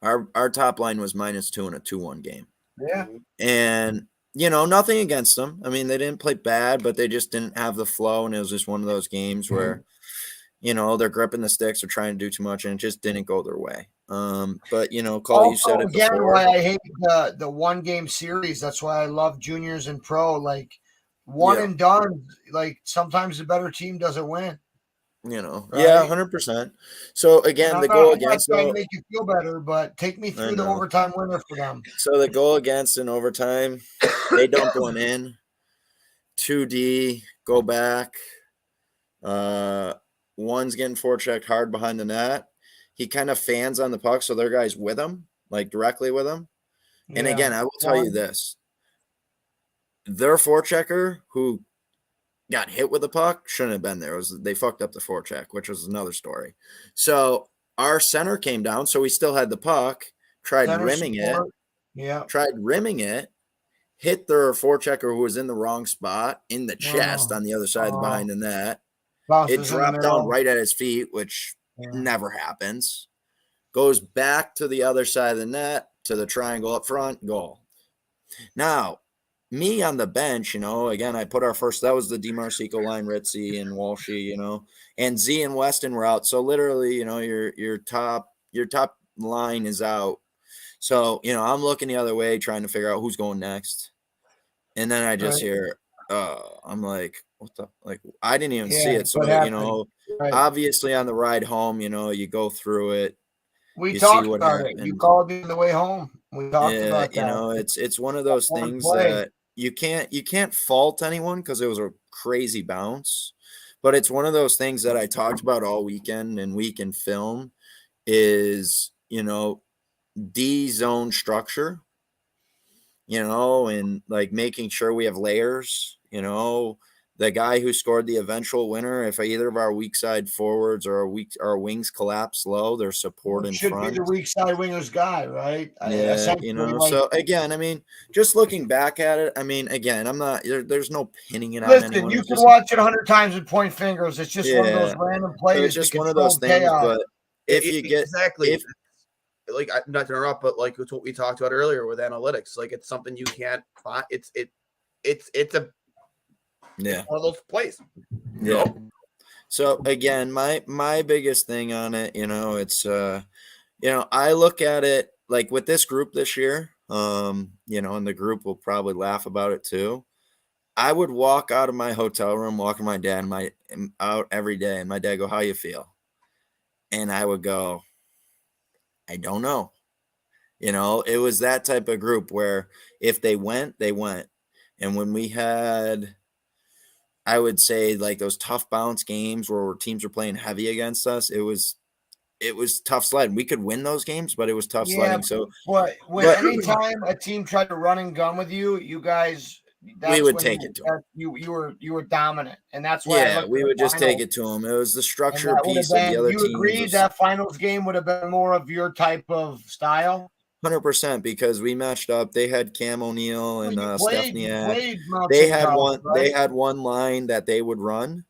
Our top line was -2 in a 2-1 game. Yeah. And, nothing against them. I mean, they didn't play bad, but they just didn't have the flow. And it was just one of those games where, they're gripping the sticks or trying to do too much, and it just didn't go their way. But Cole, you said it again, before. why I hate the 1-game series. That's why I love juniors and pro. Like one and done. Like sometimes the better team doesn't win. Right? Yeah, 100%. So again, the goal against trying to make you feel better, but take me through the overtime winner for them. So the goal against in overtime, they dumped one in. 2D, go back. One's getting forechecked hard behind the net. He kind of fans on the puck, so their guy's with him, like directly with him. And again, I will tell you this. Their forechecker who got hit with the puck shouldn't have been there. They fucked up the forecheck, which was another story. So our center came down, so we still had the puck, tried rimming it, hit their forechecker who was in the wrong spot in the chest on the other side behind the net. It dropped down right at his feet, which never happens. Goes back to the other side of the net, to the triangle up front, goal. Now, me on the bench, again, I put that was the DiMarcico line, Ritzy and Walshy, and Z and Weston were out. So literally, your top line is out. So, I'm looking the other way, trying to figure out who's going next. And then I just hear, I'm like, what the, like, I didn't even see it. So, obviously on the ride home, you go through it. We talked about it. You called me on the way home. We talked about that. It's one of those things that you can't fault anyone because it was a crazy bounce, but it's one of those things that I talked about all weekend and week in film is, D zone structure, and like making sure we have layers, the guy who scored the eventual winner, if either of our weak side forwards or our wings collapse low, their support in front. Should be the weak side wingers guy, right? Yeah, so again, I mean, just looking back at it, I mean, again, I'm not, there's no pinning it on anyone. Listen, you can watch it 100 times and point fingers. It's just one of those random plays. So it's just one of those things, but if you get like, not to interrupt, but like it's what we talked about earlier with analytics. Like it's something you can't find. It's one of those plays. Yeah. So again, my biggest thing on it, it's I look at it like with this group this year, and the group will probably laugh about it too. I would walk out of my hotel room, walk with my dad out every day, and my dad go, "How you feel?" And I would go, "I don't know." It was that type of group where if they went, they went. And when we had, I would say, like those tough bounce games where teams were playing heavy against us, it was tough sledding. We could win those games, but it was tough Yeah, sledding. So, but when but anytime a team tried to run and gun with you, you guys, we that's would when take it to them. you were dominant, and that's why I Yeah, looked at we the would just take finals, it to them. It was the and structure that would have piece of the been. other You teams agreed was that finals game would have been more of your type of style. 100% because we matched up. They had Cam O'Neill Well, and you Stephanie. played Mount They St. had Charles, one. They right? had one line that they would run,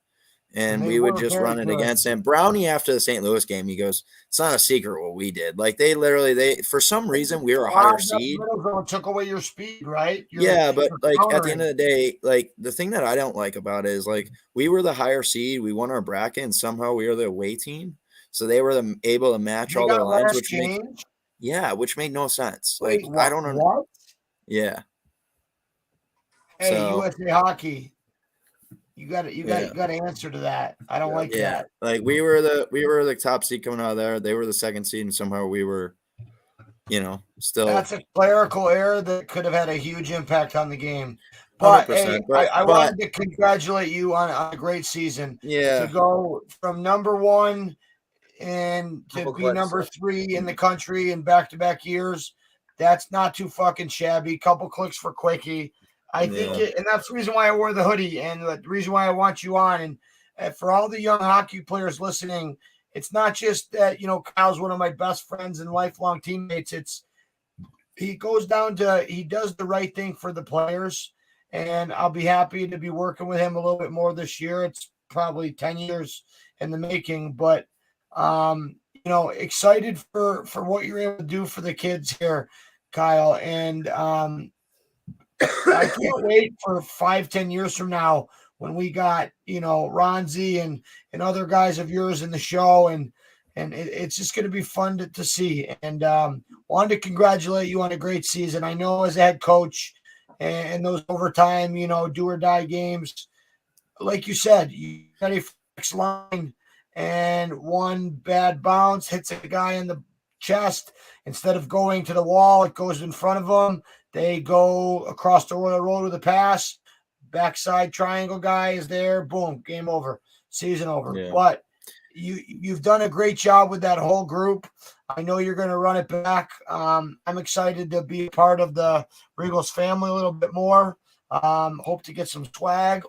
And and they we would were just very run it good. against them. Brownie after the St. Louis game, he goes, "It's not a secret what we did. Like they for some reason we were a higher Odd that seed." middle zone took away your speed, right? Yeah, but Your like at the end countering. of the day, like the thing that I don't like about it is like we were the higher seed, we won our bracket, and somehow we were the away team. So they were able to match They all their got lines, last change. which made no sense. Wait, Like I what? don't under, What? yeah. Hey, So USA Hockey. yeah, You got to answer to that. I don't like yeah. that. Like we were the top seed coming out of there. They were the second seed, and somehow we were, still That's a clerical error that could have had a huge impact on the game. But hey, 100%. But I but wanted to congratulate you on a great season to yeah, go from number one and to Couple be clips. number three in the country in back-to-back years. That's not too fucking shabby. Couple clicks for Quickie. I think yeah, it, and that's the reason why I wore the hoodie and the reason why I want you on. And for all the young hockey players listening, it's not just that, Kyle's one of my best friends and lifelong teammates. He goes down to, he does the right thing for the players. And I'll be happy to be working with him a little bit more this year. It's probably 10 years in the making, but excited for what you're able to do for the kids here, Kyle. And I can't wait for 5-10 years from now when we got, Ronzi and other guys of yours in the show. And it's just going to be fun to see. And wanted to congratulate you on a great season. I know as a head coach and those overtime, do or die games, like you said, you got a fixed line and one bad bounce hits a guy in the chest. Instead of going to the wall, it goes in front of them. They go across the road with a pass. Backside triangle guy is there. Boom, game over. Season over. yeah. But you've done a great job with that whole group. I know you're going to run it back. I'm excited to be part of the Regals family a little bit more. Hope to get some swag.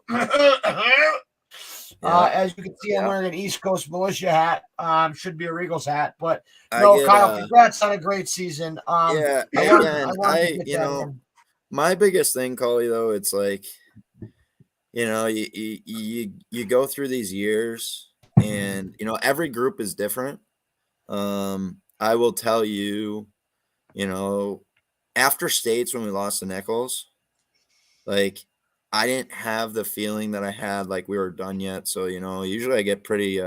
As you can see, I'm wearing an East Coast Militia hat. Should be a Regals hat, but no, Kyle, congrats on a great season. Yeah, I wanted to get that in. my biggest thing, Coley, though, it's like, you go through these years, and every group is different. I will tell you, after states when we lost to Nichols, like I didn't have the feeling that I had like we were done yet. So usually I get pretty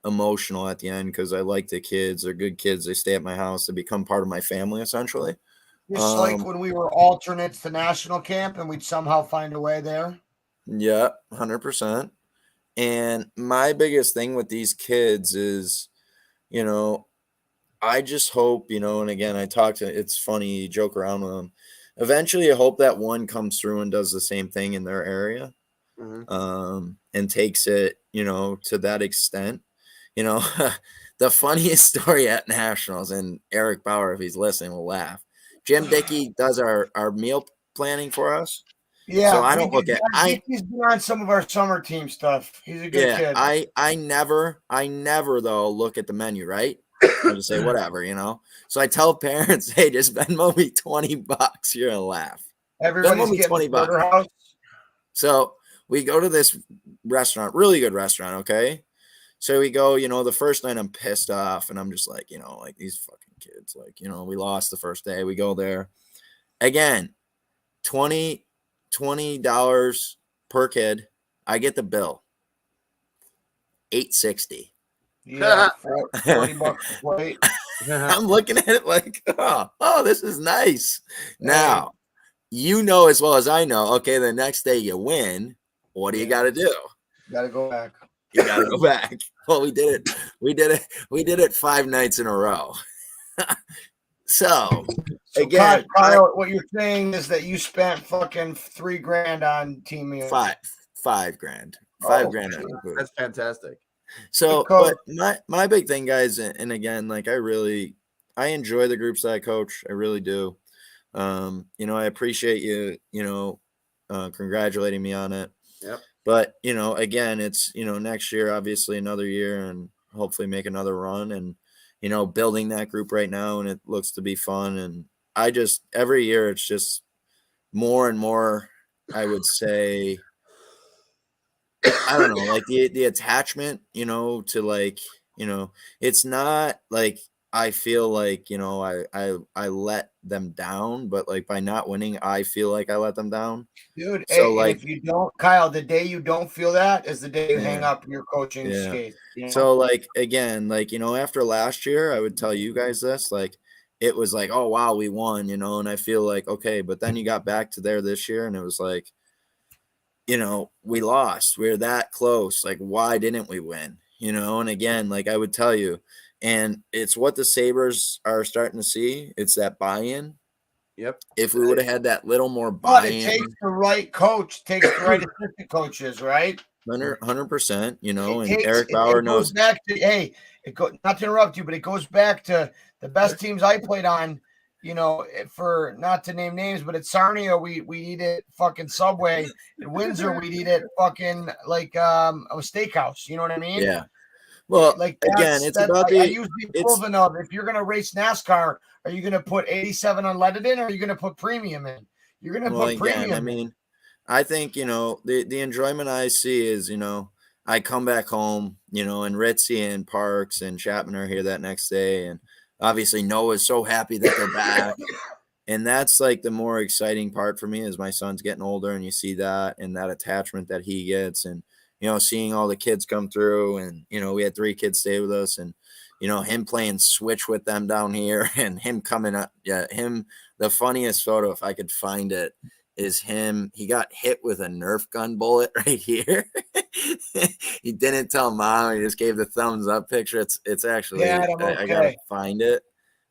emotional at the end because I like the kids. They're good kids. They stay at my house. They become part of my family essentially. Just like when we were alternates to national camp and we'd somehow find a way there. Yeah, 100%. And my biggest thing with these kids is, I just hope, and again, it's funny, you joke around with them. Eventually, I hope that one comes through and does the same thing in their area, and takes it, to that extent. The funniest story at Nationals, and Eric Bauer, if he's listening, will laugh. Jim Dickey does our meal planning for us. Yeah, so I don't look at he's been on some of our summer team stuff. He's a good kid. I never though look at the menu, right? I just say whatever, So I tell parents, hey, just Venmo me $20. You're gonna laugh. Everybody's Venmo me getting $20. So we go to this restaurant, really good restaurant, okay? So we go, the first night I'm pissed off and I'm just like, like these fucking kids, like, we lost the first day. We go there. Again, $20 per kid. I get the bill. $860. Yeah, 40 bucks a plate. I'm looking at it like, oh, this is nice. Now, you know as well as I know, okay, the next day you win. What do you got to do? Got to go back. You got to go back. Well, we did it 5 nights in a row. So again, Kyle, what you're saying is that you spent fucking $3,000 on team meals. $5 grand. $5,000 on food. That's fantastic. So, but my big thing, guys, and again, like I enjoy the groups that I coach. I really do. I appreciate you, congratulating me on it. Yep. But, again, it's, next year, obviously another year and hopefully make another run and, building that group right now. And it looks to be fun. And every year it's just more and more, I would say, I don't know, like the attachment, to like, it's not like I feel like, I let them down, but like by not winning, I feel like I let them down. Dude, so like if you don't, Kyle, the day you don't feel that is the day you hang up your coaching skate. So like, again, like, after last year, I would tell you guys this, like, it was like, oh, wow, we won, and I feel like, okay, but then you got back to there this year and it was like, we lost. We're that close. Like, why didn't we win? And again, like I would tell you, and it's what the Sabres are starting to see. It's that buy-in. Yep. If we would have had that little more But buy-in. it takes the right coach, takes the right assistant coaches, right? 100%, and Eric Bauer knows. It goes back to, not to interrupt you, but it goes back to the best teams I played on. For not to name names, but at Sarnia, we eat at fucking Subway. At Windsor, we eat at fucking like a steakhouse. You know what I mean? Yeah. Well, like again, it's about I use the equivalent of, if you're gonna race NASCAR, are you gonna put 87 unleaded in, or are you gonna put premium in? You're gonna put premium. I mean, I think the enjoyment I see is I come back home, and Ritzy and Parks and Chapman are here that next day, and obviously Noah's so happy that they're back. And that's like the more exciting part for me is my son's getting older and you see that and that attachment that he gets and, seeing all the kids come through and, we had 3 kids stay with us and, him playing switch with them down here and him coming up. Yeah. The funniest photo, if I could find it, is him. He got hit with a Nerf gun bullet right here. He didn't tell mom. He just gave the thumbs up picture. It's actually, I gotta find it.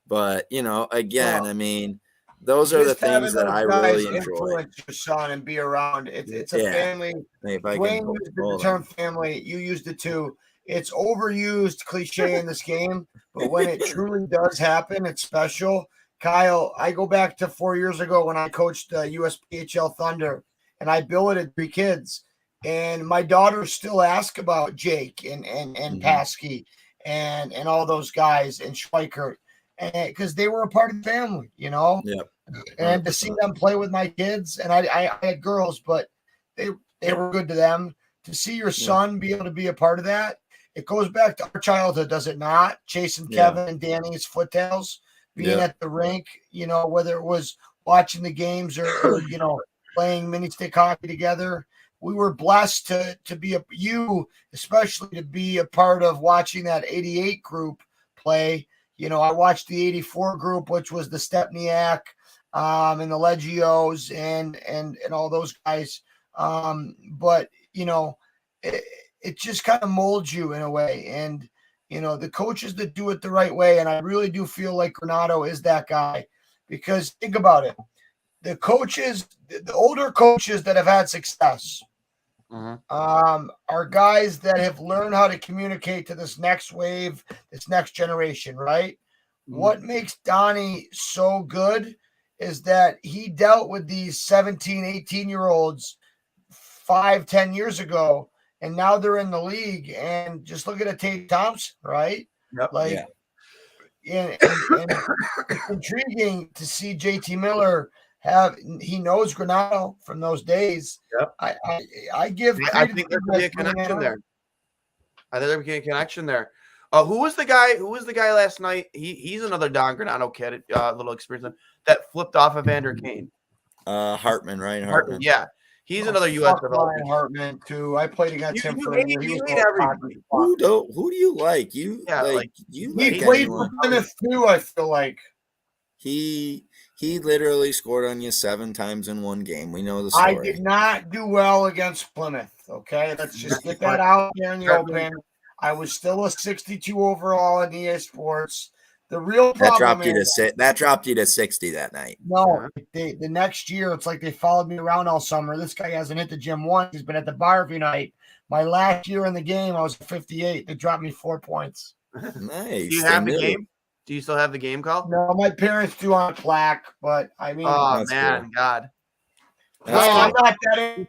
But again, I mean, those are the things that I really enjoy. Influence your son and be around. It's a family. Dwayne used the term family. You used it too. It's overused cliche in this game, but when it truly does happen, it's special. Kyle, I go back to 4 years ago when I coached USPHL Thunder, and I billeted 3 kids. And my daughters still ask about Jake and Paskey and all those guys and Schweikert, because they were a part of the family, Yeah. And to see them play with my kids, and I had girls, but they were good to them. To see your son be able to be a part of that, it goes back to our childhood, does it not? Chasing Kevin and Danny's foottails. Being at the rink, whether it was watching the games or playing mini stick hockey together, we were blessed to be especially to be a part of watching that 88 group play. I watched the 84 group, which was the Stepniak and the Legios and all those guys. But it just kind of molds you in a way. And the coaches that do it the right way, and I really do feel like Granato is that guy, because think about it. The coaches, the older coaches that have had success are guys that have learned how to communicate to this next wave, this next generation, right? What makes Donnie so good is that he dealt with these 17, 18-year-olds 5-10 years ago, and now they're in the league. And just look at a Tate Thompson, right? Yep. And it's intriguing to see JT Miller he knows Granato from those days. Yep. I think there could be a connection there. I think there could be a connection there. Who was the guy last night? He's another Don Granato kid, little experience that flipped off of Vander Kane. Hartman, Ryan Hartman. Yeah. He's another U.S. Fuck Ryan development. Hartman too. I played against him for a year. He was hate everybody. Who do you like? You like He like played anyone? for Plymouth too, I feel like. He literally scored on you 7 times in one game. We know the I story. did not do well against Plymouth. Okay, let's just get that out there in the open. I was still a 62 overall in EA Sports. The real problem that dropped you to 60 that night. No, the next year it's like they followed me around all summer. This guy hasn't hit the gym once. He's been at the bar every night. My last year in the game, I was 58. They dropped me 4 points. Nice. Do you have the game? Do you still have the game call? No, my parents do on a plaque, but I mean, oh man, cool. God. I'm not that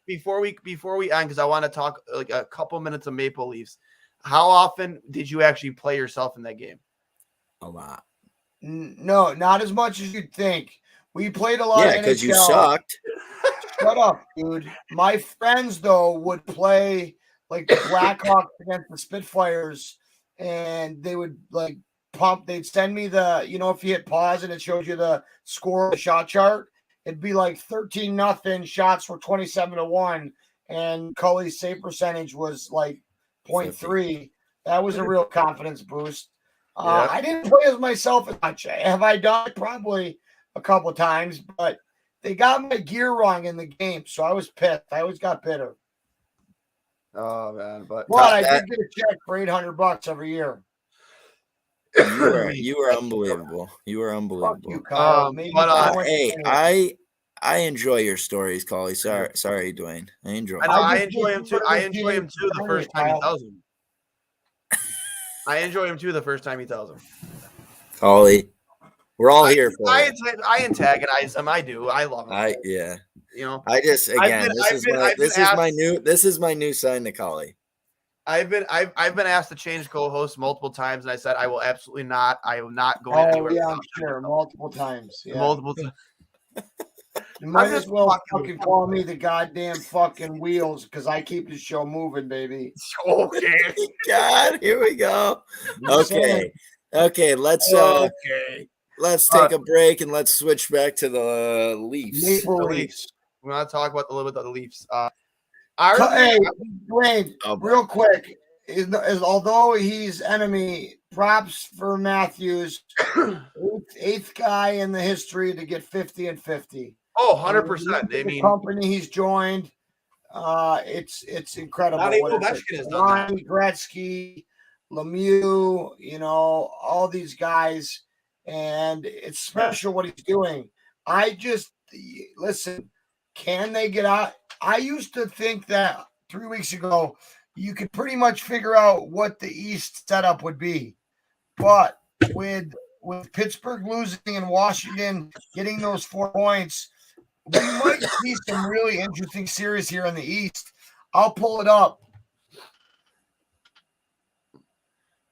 before we end, because I want to talk like a couple minutes of Maple Leafs. How often did you actually play yourself in that game? A lot. No, not as much as you'd think. We played a lot. Yeah, because you sucked. Shut up, dude. My friends though would play like the Blackhawks against the Spitfires, and they would like pump. They'd send me the, if you hit pause and it shows you the score of the shot chart, it'd be like 13-0. Shots were 27-1, and Cully's save percentage was like 0.3. That was a real confidence boost. I didn't play as myself as much. Have I done it? Probably a couple of times, but they got my gear wrong in the game, so I was pissed. I always got bitter. Oh man, but I did get a check for $800 every year. You were unbelievable. You were unbelievable. You, Kyle. Hey, I enjoy your stories, Collie. Sorry, Dwayne. I enjoy him too. I enjoy him too the first time he tells them. I enjoy him too the first time he tells them. Collie, we're all here for it. I antagonize him. I do. I love him. I just this is my new sign to Collie. I've been asked to change co-hosts multiple times, and I said I will absolutely not. I am not going anywhere. Oh yeah, I'm sure. Multiple times. Yeah. Multiple times. You might as well fucking call me the goddamn fucking wheels, because I keep the show moving, baby. Okay. God, here we go. Okay. Let's take a break and let's switch back to the Leafs. Leafs. We want to talk about a little bit of the Leafs. Hey, Dwayne, real quick, although he's enemy, props for Matthews, eighth guy in the history to get 50 and 50. Oh, 100%. The company he's joined, it's incredible. Not even Ovechkin has done that. Gretzky, Lemieux, all these guys, and it's special what he's doing. Listen, can they get out? I used to think that 3 weeks ago you could pretty much figure out what the East setup would be, but with Pittsburgh losing and Washington getting those 4 points, we might see some really interesting series here in the East. I'll pull it up.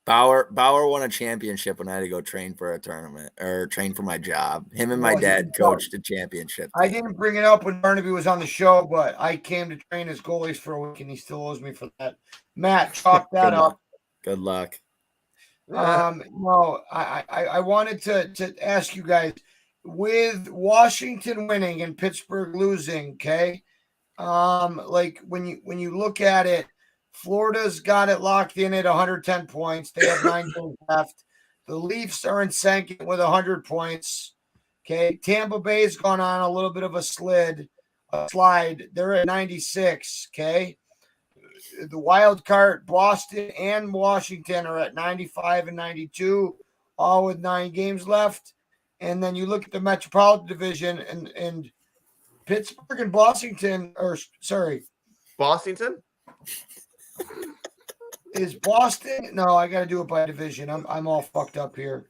Bauer won a championship when I had to go train for a tournament or train for my job. Him and my dad coached a championship. I didn't bring it up when Barnaby was on the show, but I came to train as goalies for a week, and he still owes me for that. Matt, chalk that up. Good luck. No, I wanted to ask you guys, with Washington winning and Pittsburgh losing, okay? Like when you look at it, Florida's got it locked in at 110 points. They have 9 games left. The Leafs are in second with 100 points. Okay, Tampa Bay's gone on a little bit of a slide. They're at 96. Okay, the wild card, Boston and Washington are at 95 and 92, all with 9 games left. And then you look at the Metropolitan Division, and Pittsburgh and Boston. Is Boston? No, I got to do it by division. I'm all fucked up here.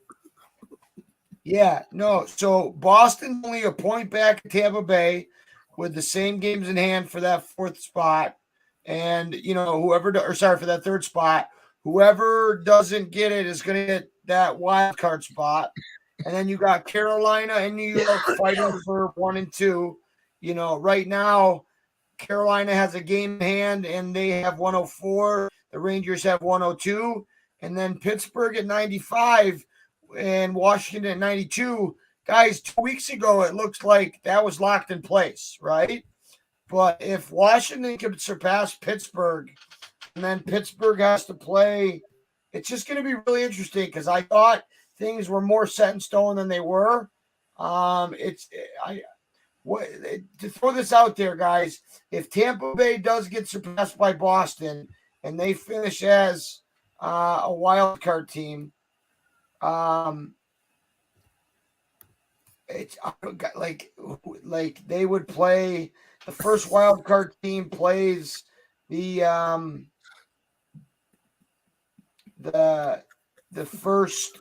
Yeah, no. So Boston's only a point back at Tampa Bay with the same games in hand for that 4th spot. And, for that 3rd spot, whoever doesn't get it is going to get that wild card spot. And then you got Carolina and New York fighting for 1 and 2. Right now, Carolina has a game in hand and they have 104. The Rangers have 102. And then Pittsburgh at 95 and Washington at 92 guys, 2 weeks ago, it looks like that was locked in place, right? But if Washington can surpass Pittsburgh, and then Pittsburgh has to play, it's just going to be really interesting because I thought things were more set in stone than they were. To throw this out there, guys, if Tampa Bay does get surpassed by Boston and they finish as a wild card team, it's like they would play. The first wild card team plays the first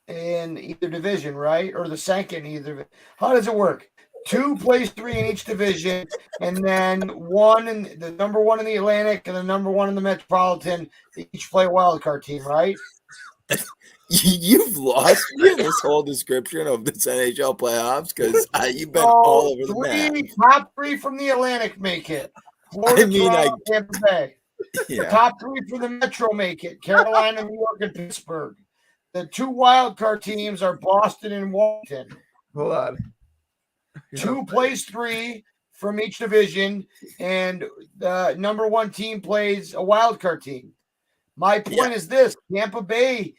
in either division, right? Or the second either. How does it work? 2 plays 3 in each division, and then the number 1 in the Atlantic and the number 1 in the Metropolitan, they each play a wild card team, right? You've lost me in this whole description of this NHL playoffs because you've been all over the map. Top 3 from the Atlantic make it. Florida, Toronto, Tampa Bay. Yeah. The top 3 for the Metro make it. Carolina, New York, and Pittsburgh. The 2 wild card teams are Boston and Washington. Hold on. 2 plays 3 from each division, and the number 1 team plays a wild card team. My point is this: Tampa Bay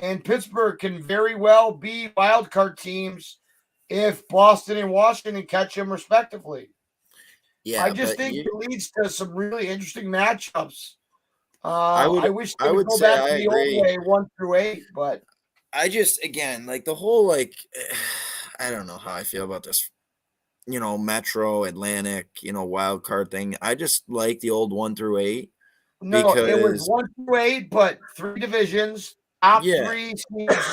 and Pittsburgh can very well be wild card teams if Boston and Washington catch them respectively. Yeah, I just think it leads to some really interesting matchups. I wish they would go back to the old way, 1 through 8, but I just, again, like the whole, like, I don't know how I feel about this, Metro, Atlantic, wild card thing. I just like the old 1 through 8. No, it was 1 through 8, but 3 divisions. Top 3 teams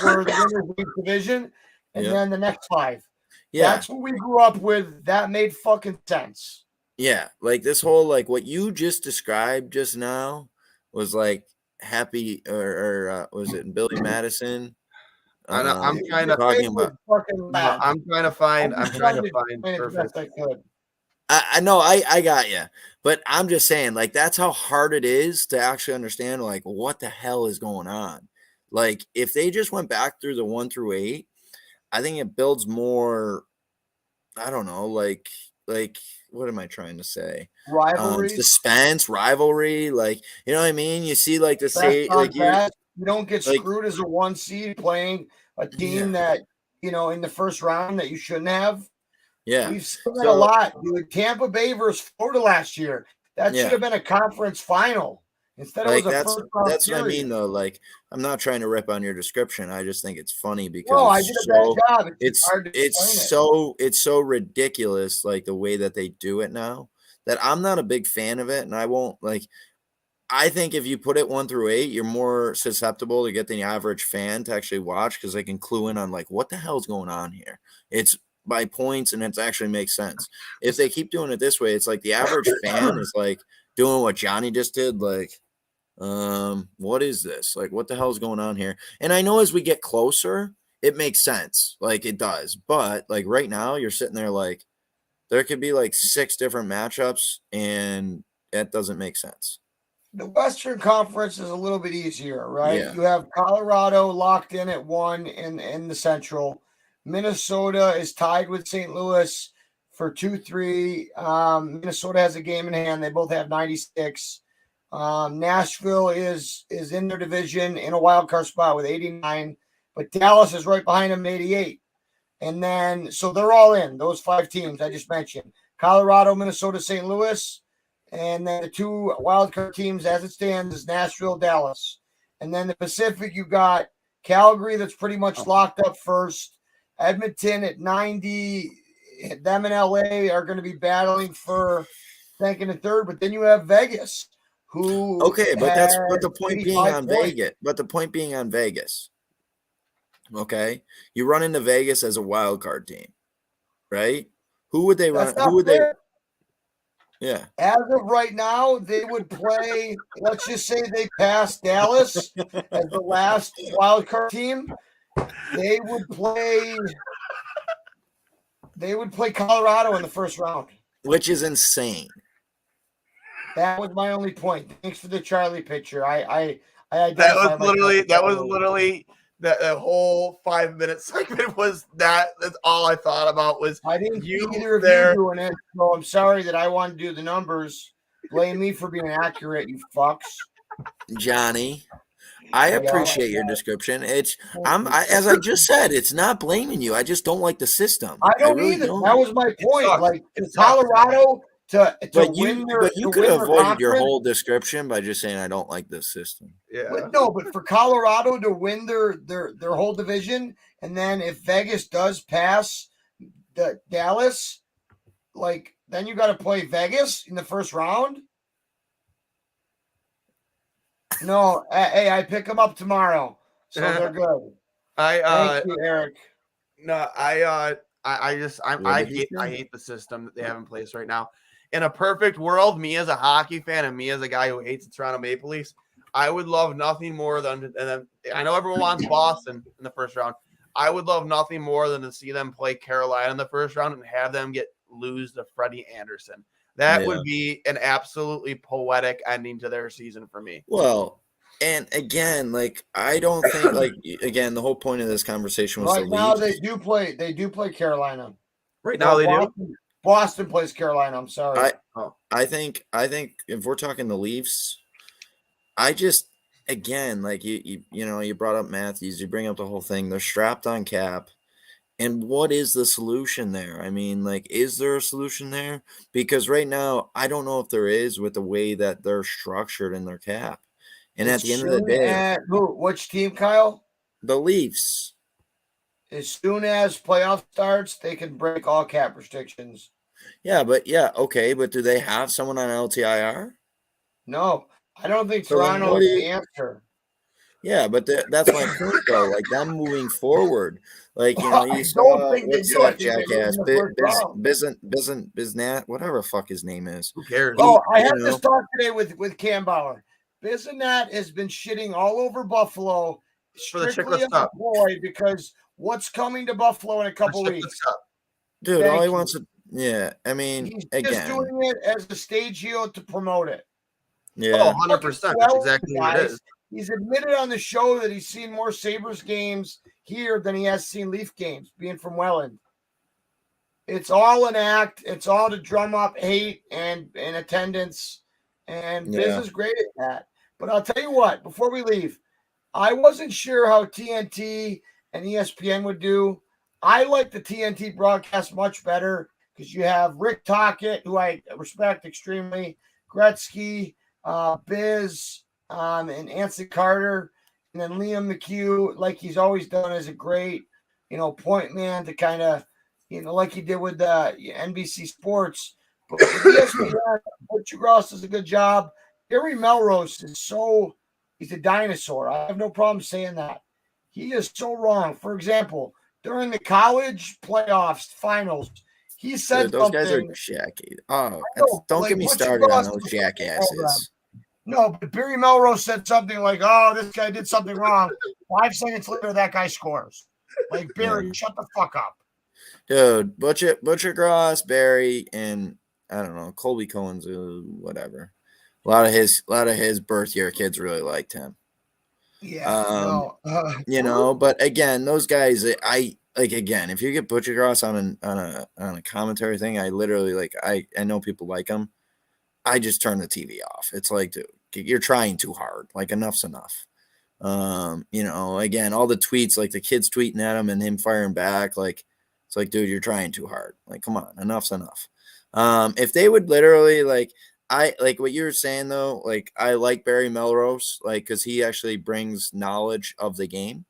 were the winners of each division, and then the next 5. Yeah, that's what we grew up with. That made fucking sense. Yeah, like this whole, like what you just described just now was like happy, or was it Billy Madison? I'm trying to find perfect. I know, I got you, but I'm just saying, like, that's how hard it is to actually understand, like, what the hell is going on. Like, if they just went back through the 1 through 8, I think it builds more, I don't know, like what am I trying to say? Rivalry, suspense, rivalry, like, you know what I mean? You see, like, you don't get screwed as a 1 seed playing a team that, in the first round that you shouldn't have. Yeah. We've seen that a lot, dude. Tampa Bay versus Florida last year. That should have been a conference final. Instead of that's what I mean, though. Like, I'm not trying to rip on your description. I just think it's funny because I did a bad job. It's so ridiculous, like the way that they do it now, that I'm not a big fan of it, and I won't like. I think if you put it 1 through 8, you're more susceptible to get the average fan to actually watch because they can clue in on like what the hell's going on here. It's by points, and it actually makes sense. If they keep doing it this way, it's like the average fan is like doing what Johnny just did, like. What is this? Like, what the hell is going on here? And I know as we get closer, it makes sense. Like, it does. But, like, right now, you're sitting there like, there could be, like, 6 different matchups, and that doesn't make sense. The Western Conference is a little bit easier, right? Yeah. You have Colorado locked in at 1 in the Central. Minnesota is tied with St. Louis for 2-3. Minnesota has a game in hand. They both have 96. Nashville is in their division in a wild card spot with 89, but Dallas is right behind them, 88. And then, so they're all in, those 5 teams I just mentioned: Colorado, Minnesota, St. Louis. And then the 2 wild card teams as it stands is Nashville, Dallas. And then the Pacific, you got Calgary, that's pretty much locked up first. Edmonton at 90. Them and LA are going to be battling for second and third, but then you have Vegas. But the point being on Vegas. But the point being on Vegas. Okay, you run into Vegas as a wild card team, right? Who would they run? Who would they? Yeah. As of right now, they would play. Let's just say they passed Dallas as the last wild card team. They would play Colorado in the first round, which is insane. That was my only point. Thanks for the Charlie picture. I that was literally that whole 5-minute segment was that. That's all I thought about was I didn't see you either of there. you doing it, so I'm sorry that I wanted to do the numbers. Blame me for being accurate, you fucks. Johnny, I appreciate your description. As I just said, it's not blaming you. I just don't like the system. I don't really either. don't. That was my point. sucks. Like It sucks. Colorado to But win you, their but you to could win have their avoided your conference. whole description by just saying I don't like this system. Yeah. But no, but for Colorado to win their whole division, and then if Vegas does pass the Dallas, like then you got to play Vegas in the first round. No, hey, I pick them up tomorrow, so they're good. Thank you, Eric. No, I What did he say? hate the system that they have in place right now. In a perfect world, me as a hockey fan and me as a guy who hates the Toronto Maple Leafs, I would love nothing more than, and I know everyone wants Boston in the first round. I would love nothing more than to see them play Carolina in the first round and have them lose to Freddie Anderson. That would be an absolutely poetic ending to their season for me. Well, and again, like I don't think, like again, the whole point of this conversation was right now they do play Carolina. Right now they Boston, do. Boston plays Carolina. I'm sorry. I think if we're talking the Leafs, I just again like you brought up Matthews, you bring up the whole thing. They're strapped on cap. And what is the solution there? I mean, like, is there a solution there? Because right now, I don't know if there is with the way that they're structured in their cap. And at the end of the day, which team, Kyle? the Leafs. As soon as playoff starts, they can break all cap restrictions. Okay, but do they have someone on LTIR? No, I don't think So Toronto is the answer. Yeah, but that's my point, though. Like, them moving forward. Like, you saw, what's that jackass? Biznat, whatever the fuck his name is. Who cares? Oh, I had this talk today with Cam Bauer. Biznat has been shitting all over Buffalo strictly as a ploy because what's coming to Buffalo in a couple weeks? Dude, all he wants to, yeah, I mean, he's again. just doing it as a stage heel to promote it. Yeah. Oh, 100%. That's exactly what it is. He's admitted on the show that he's seen more Sabres games here than he has seen Leaf games, being from Welland. It's all an act. It's all to drum up hate and attendance. And Biz is great at that. But I'll tell you what, before we leave, I wasn't sure how TNT and ESPN would do. I like the TNT broadcast much better because you have Rick Tocchet, who I respect extremely, Gretzky, Biz, and Anson Carter, and then Liam McHugh, like he's always done, as a great, point man to kind of, like he did with NBC Sports. But with ESPN, Butcher Gross does a good job. Gary Melrose he's a dinosaur. I have no problem saying that. He is so wrong. For example, during the college playoffs finals, he said those something. Guys are jacky. Oh, don't get me started on those jackasses. No, but Barry Melrose said something like, "Oh, this guy did something wrong." 5 seconds later, that guy scores. Like, Barry, shut the fuck up. Dude, Butcher Gross, Barry, and I don't know, Colby Cohen's whatever. A lot of his birth year kids really liked him. Yeah. But again, those guys, I like, again, if you get Butcher Gross on a commentary thing, I literally I know people like him. I just turn the TV off. It's like, dude, you're trying too hard. Like, enough's enough. Again, all the tweets, like the kids tweeting at him and him firing back, like, it's like, dude, you're trying too hard. Like, come on, enough's enough. If they would literally, I like what you were saying, though, like, I like Barry Melrose, like, because he actually brings knowledge of the game.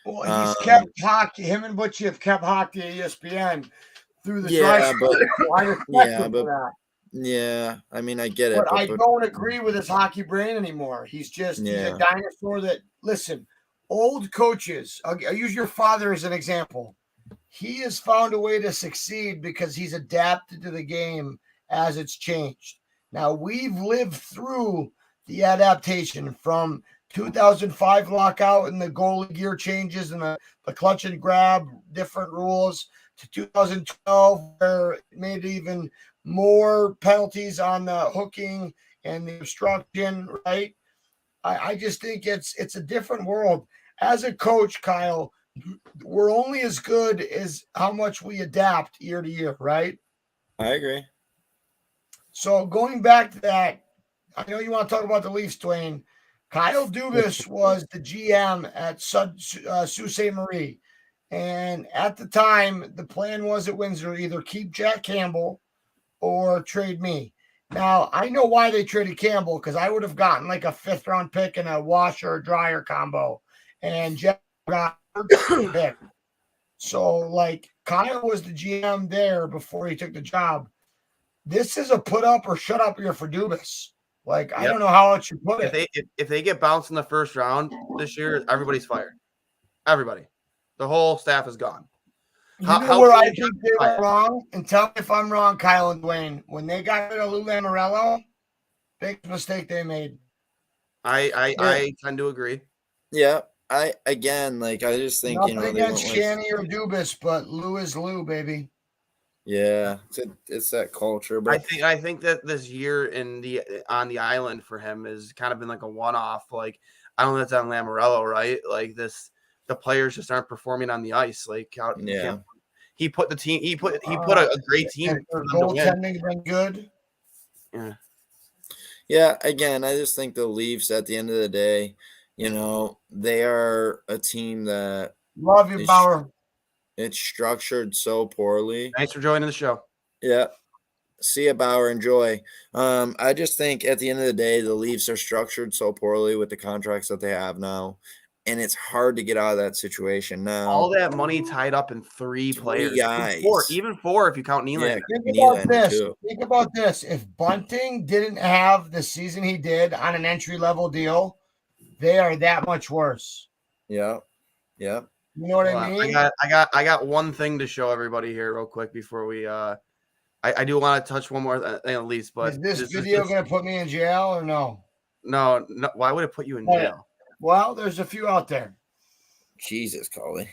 Well, he's kept hockey. Him and Butchie have kept hockey at ESPN through the Yeah, I mean, I get it. But I don't agree with his hockey brain anymore. He's just he's a dinosaur that, listen, old coaches, I'll use your father as an example. He has found a way to succeed because he's adapted to the game as it's changed. Now, we've lived through the adaptation from 2005 lockout and the goalie gear changes and the clutch and grab, different rules, to 2012, where it made even more penalties on the hooking and the obstruction, right? I just think it's a different world. as a coach, Kyle, we're only as good as how much we adapt year to year, right? I agree. So going back to that, I know you want to talk about the Leafs, Dwayne. Kyle Dubas was the GM at Sault Ste. Marie. And at the time, the plan was at Windsor either keep Jack Campbell or trade me. Now, I know why they traded Campbell, because I would have gotten like a 5th-round pick and a washer or dryer combo. And Jack got pick. So, like, Kyle was the GM there before he took the job. This is a put up or shut up year for Dubas. Like, I don't know how else you put it. If they get bounced in the first round this year, everybody's fired. Everybody. The whole staff is gone. You know where I think they were wrong? And tell me if I'm wrong, Kyle and Dwayne. When they got rid of Lou Lamoriello, big mistake they made. I tend to agree. Yeah. I just think, Nothing against Shanny or Dubas, but Lou is Lou, baby. Yeah, it's that culture. But I think that this year on the island for him has kind of been like a one-off. Like, I don't know if that's on Lamoriello, right? Like the players just aren't performing on the ice. Like, he put the team. He put a great team. Goaltending been good. Yeah. Yeah. Again, I just think the Leafs, at the end of the day, they are a team that love you, Power. It's structured so poorly. Thanks for joining the show. Yeah. See ya, Bauer. Enjoy. I just think at the end of the day, the Leafs are structured so poorly with the contracts that they have now, and it's hard to get out of that situation now. All that money tied up in 3 players. Guys. Even four if you count Nylander. Yeah, Think about this. If Bunting didn't have the season he did on an entry-level deal, they are that much worse. Yeah. Yeah. You know what I mean? I got one thing to show everybody here real quick before we I do want to touch one more thing at least, but is this video going to put me in jail or no? No. Why would it put you in jail? Well, there's a few out there. Jesus, Coley.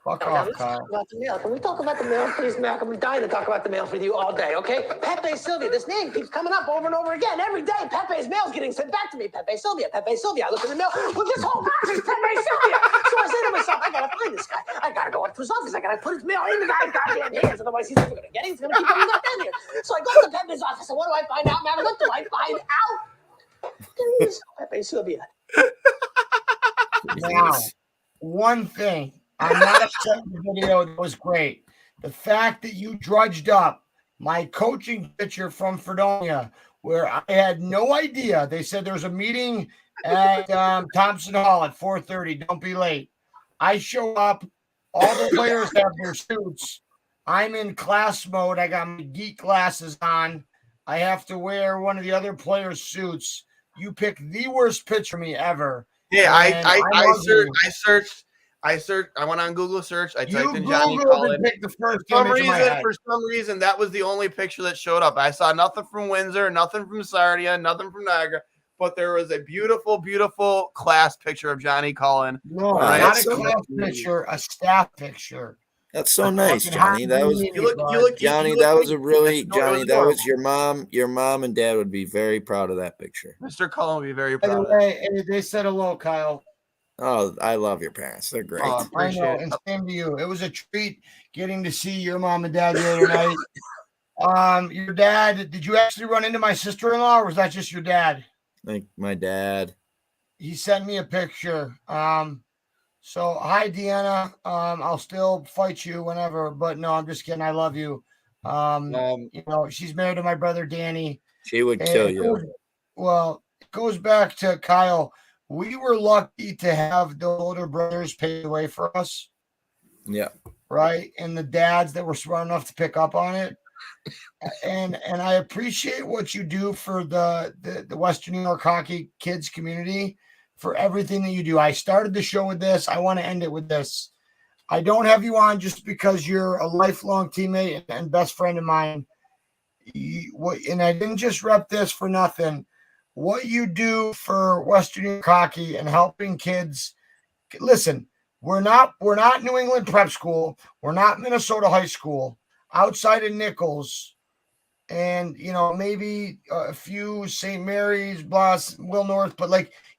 Fuck off, Kyle. About the mail. Can we talk about the mail, please, Malcolm? I'm dying to talk about the mails with you all day, okay? Pepe Sylvia. This name keeps coming up over and over again. Every day, Pepe's mail's getting sent back to me. Pepe Sylvia, Pepe Sylvia. I look in the mail. Well, this whole box is Pepe Sylvia. So I say to myself, I gotta find this guy. I gotta go up to his office. I gotta put his mail in the guy's goddamn hands. Otherwise, he's never gonna get it. He's gonna keep coming back down here. So I go to Pepe's office, and what do I find out, man? What do I find out? Pepe Sylvia. Now, one thing. I'm not upset with the video. It was great. The fact that you drudged up my coaching picture from Fredonia, where I had no idea. They said there's a meeting at Thompson Hall at 4:30. Don't be late. I show up. All the players have their suits. I'm in class mode. I got my geek glasses on. I have to wear one of the other players' suits. You pick the worst picture of me ever. Yeah, I searched. I went on Google search. I typed in Johnny Cullen. For some reason, that was the only picture that showed up. I saw nothing from Windsor, nothing from Sarnia, nothing from Niagara, but there was a beautiful, beautiful class picture of Johnny Cullen. No, not a class picture, a staff picture. That's so nice, Johnny. That was Johnny. That was a really Johnny. That was your mom. Your mom and dad would be very proud of that picture. Mr. Cullen would be very proud. By the way, they said hello, Kyle. Oh, I love your parents. They're great. Oh, I know, and same to you. It was a treat getting to see your mom and dad the other night. Your dad, did you actually run into my sister-in-law, or was that just your dad? Like my dad. He sent me a picture. So hi, Deanna. I'll still fight you whenever, but no, I'm just kidding. I love you. She's married to my brother Danny. She would kill you. Well, it goes back to Kyle. We were lucky to have the older brothers pay the way for us. Yeah. Right. And the dads that were smart enough to pick up on it. And I appreciate what you do for the Western New York hockey kids community, for everything that you do. I started the show with this. I want to end it with this. I don't have you on just because you're a lifelong teammate and best friend of mine. And I didn't just rep this for nothing. What you do for Western New York hockey and helping kids. Listen, we're not New England prep school. We're not Minnesota high school. Outside of Nichols and, maybe a few St. Mary's, Will North, but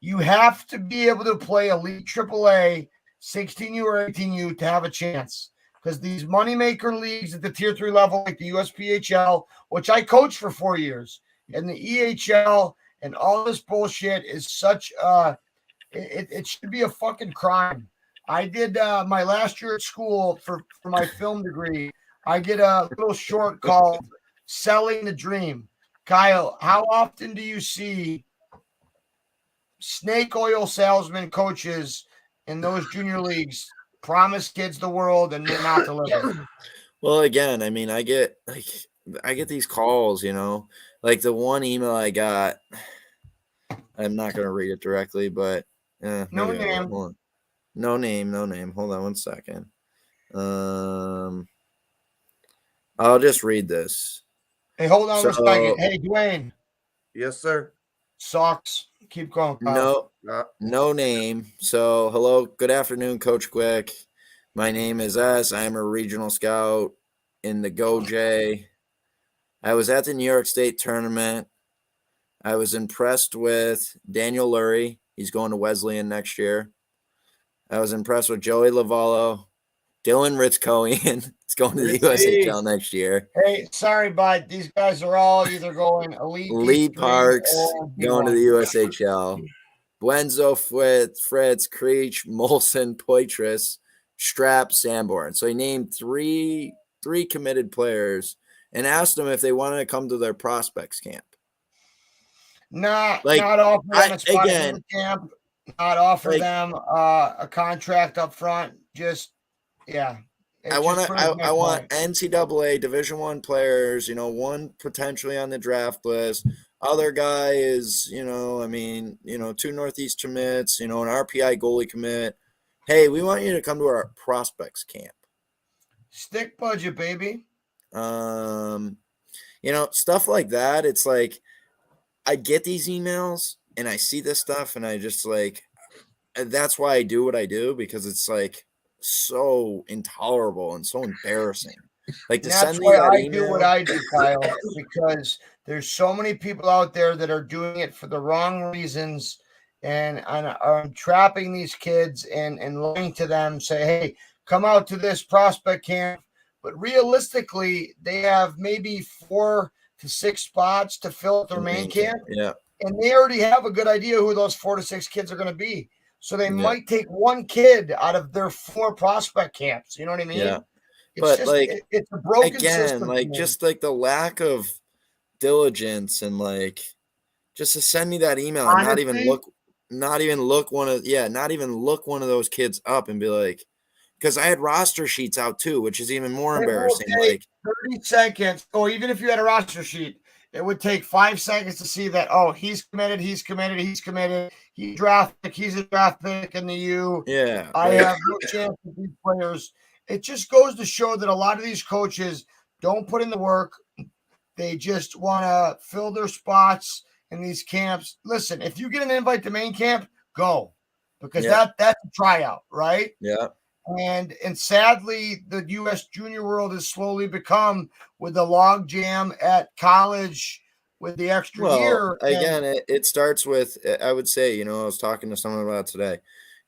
You have to be able to play elite AAA, 16U or 18U to have a chance. Because these moneymaker leagues at the tier 3 level, like the USPHL, which I coached for 4 years, and the EHL and all this bullshit is such it should be a fucking crime. I did my last year at school for my film degree. I did a little short called Selling the Dream. Kyle, how often do you see snake oil salesman coaches in those junior leagues promise kids the world and then not deliver? Well, again, I mean, I get these calls, you know, like the one email I got. I'm not going to read it directly, but No maybe I will. name. Hold on. No name. Hold on one second. I'll just read this. Hey, hold on a second. Hey, Dwayne. Yes, sir. Socks. Keep going, Kyle. No name. So, hello, good afternoon, Coach Quick. My name is S. I'm a regional scout in the GoJ. I was at the New York State tournament. I was impressed with Daniel Lurie. He's going to Wesleyan next year. I was impressed with Joey Lavallo. Dylan Ritzkoian is going to the USHL next year. Hey, sorry, bud. These guys are all either going elite. Lee Parks going to the USHL. Buenzo, Fritz, Creech, Molson, Poitras, Strap, Sanborn. So he named three committed players and asked them if they wanted to come to their prospects camp. Not offer them a spot in camp. Not offer them a contract up front. Just I want NCAA Division I players, you know, one potentially on the draft list. Other guy is, you know, I mean, you know, 2 Northeast commits, you know, an RPI goalie commit. Hey, we want you to come to our prospects camp. Stick budget, baby. You know, stuff like that. It's like I get these emails and I see this stuff and I just like, that's why I do what I do, because it's like so intolerable and so embarrassing. Like to send me that email. Do what I do, Kyle, because there's so many people out there that are doing it for the wrong reasons and are trapping these kids and lying to them, say, hey, come out to this prospect camp. But realistically, they have maybe 4 to 6 spots to fill their main camp. Yeah. And they already have a good idea who those 4 to 6 kids are going to be. So they might take one kid out of their 4 prospect camps. You know what I mean? Yeah. It's a broken system. Like just like the lack of diligence and like just to send me that email and not even look one of those kids up and be like, because I had roster sheets out too, which is even more embarrassing. Like 30 seconds, or even if you had a roster sheet, it would take 5 seconds to see that, oh, he's committed. He's a draft pick in the U. Yeah. I have no chance with these players. It just goes to show that a lot of these coaches don't put in the work. They just want to fill their spots in these camps. Listen, if you get an invite to main camp, go. Because that's a tryout, right? Yeah. And sadly, the U.S. junior world has slowly become with the log jam at college with the extra year. Again, it starts with, I would say, you know, I was talking to someone about it today.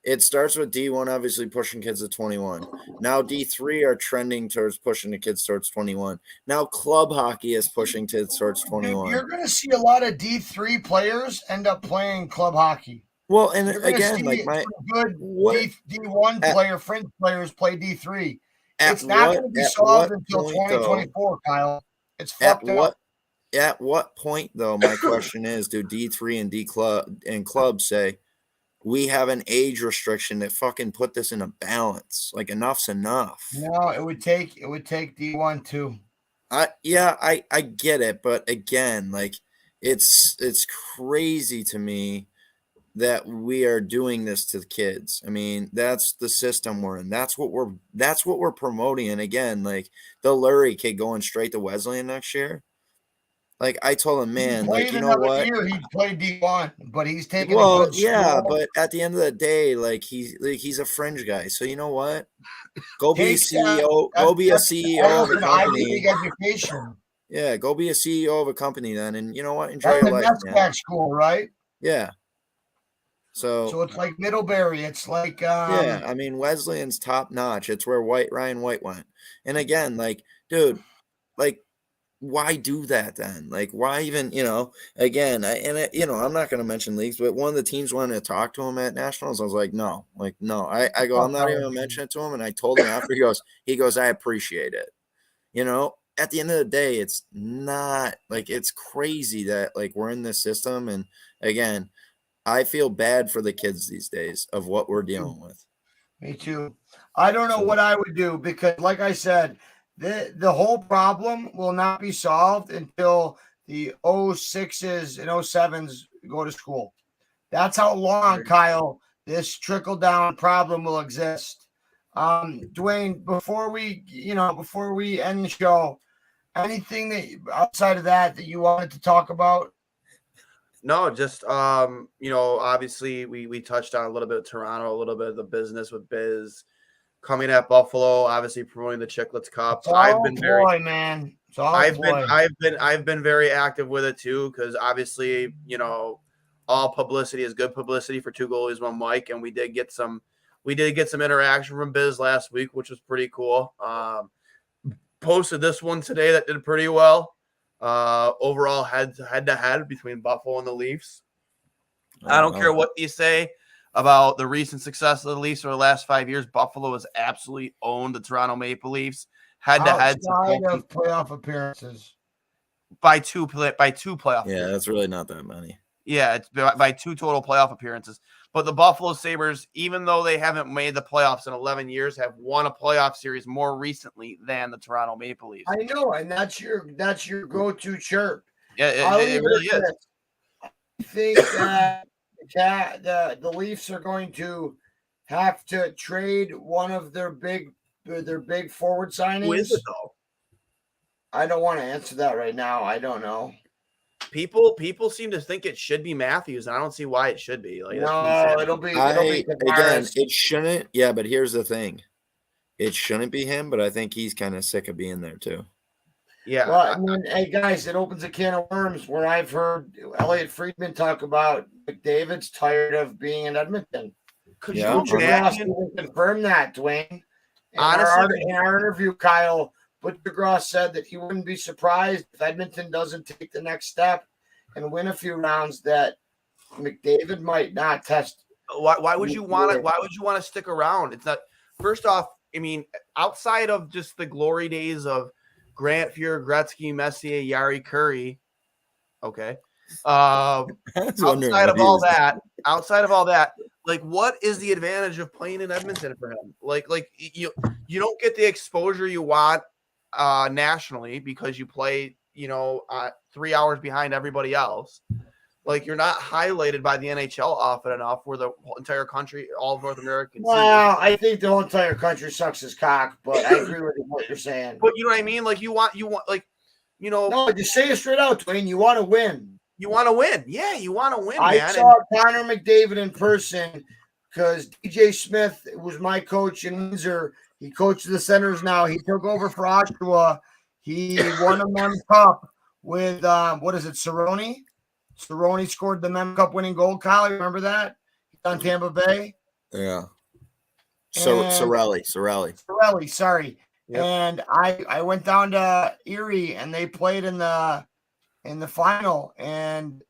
It starts with D1 obviously pushing kids to 21. Now D3 are trending towards pushing the kids towards 21. Now club hockey is pushing kids towards 21. You're going to see a lot of D3 players end up playing club hockey. Well, and again, like D1 player, French players play D3. It's not going to be solved until 2024, Kyle. It's fucked up. At what point, though, my question is, do D3 and D club and clubs say, we have an age restriction that fucking put this in a balance? Like enough's enough. No, it would take D1 too. I get it, but again, like it's crazy to me that we are doing this to the kids. I mean, that's the system we're in. That's what we're promoting. And again, like the Lurie kid going straight to Wesleyan next year. Like I told him, man, like you know what? Year, he played D1, but he's taking. But at the end of the day, like he's a fringe guy. So you know what? Go be a CEO. Go be a CEO of a company. Education. Yeah, go be a CEO of a company then, and you know what? Enjoy your life, man. School, right? Yeah. So it's like Middlebury. It's like yeah, I mean Wesleyan's top notch. It's where Ryan White went. And again, like, dude, like, why do that then? Like, why even, again, I'm not going to mention leagues, but one of the teams wanted to talk to him at nationals. I was like, no. I go, I'm not even going to mention it to him. And I told him after he goes, I appreciate it. At the end of the day, it's not like, it's crazy that like we're in this system. And again, I feel bad for the kids these days of what we're dealing with. Me too. I don't know what I would do because, like I said, the whole problem will not be solved until the 06s and 07s go to school. That's how long, Kyle, this trickle-down problem will exist. Dwayne, before we end the show, anything that outside of that you wanted to talk about? No, just obviously we touched on a little bit of Toronto, a little bit of the business with Biz coming at Buffalo, obviously promoting the Chicklets Cup. I've been very active with it too, because obviously, all publicity is good publicity for two goalies, one mic, and we did get some interaction from Biz last week, which was pretty cool. Posted this one today that did pretty well. Overall head to head between Buffalo and the Leafs. I don't care what you say about the recent success of the Leafs over the last 5 years. Buffalo has absolutely owned the Toronto Maple Leafs head to head of playoff appearances by two playoff. Yeah, that's really not that many. Yeah, it's by 2 total playoff appearances. But the Buffalo Sabres, even though they haven't made the playoffs in 11 years, have won a playoff series more recently than the Toronto Maple Leafs. I know, and that's your go-to chirp. Yeah, it really is. I think that the Leafs are going to have to trade one of their big forward signings. Who is it though? I don't want to answer that right now. I don't know. People seem to think it should be Matthews, and I don't see why it should be. Like, no, it'll be again, it shouldn't. Yeah, but here's the thing. It shouldn't be him, but I think he's kind of sick of being there too. Yeah. Well, I mean, hey guys, it opens a can of worms where I've heard Elliot Friedman talk about McDavid's tired of being in Edmonton. Could you imagine? Confirm that, Dwayne. Honestly, in our interview, Kyle Butchergross said that he wouldn't be surprised if Edmonton doesn't take the next step and win a few rounds, that McDavid might not test. Why would you want it? Why would you want to stick around? It's not. First off, I mean, outside of just the glory days of Grant Fuhr, Gretzky, Messier, Yari, Curry, okay. Outside of all that, like, what is the advantage of playing in Edmonton for him? Like you don't get the exposure you want nationally because you play 3 hours behind everybody else. Like, you're not highlighted by the NHL often enough where the entire country, all of North America can see. Well, I think the whole entire country sucks his cock, but I agree with what you're saying. But you know what I mean? Like, you want No, just say it straight out, Dwayne. You want to win. You want to win. Yeah, you want to win, I man. saw Connor McDavid in person because DJ Smith was my coach in Windsor. He coaches the Senators now. He took over for Oshawa. He won a Mem Cup with, Cerrone? Cerrone scored the Mem Cup winning goal. Kyle, remember that? He's on Tampa Bay. Yeah. Sorelli, sorry. Yep. And I went down to Erie and they played in the final, and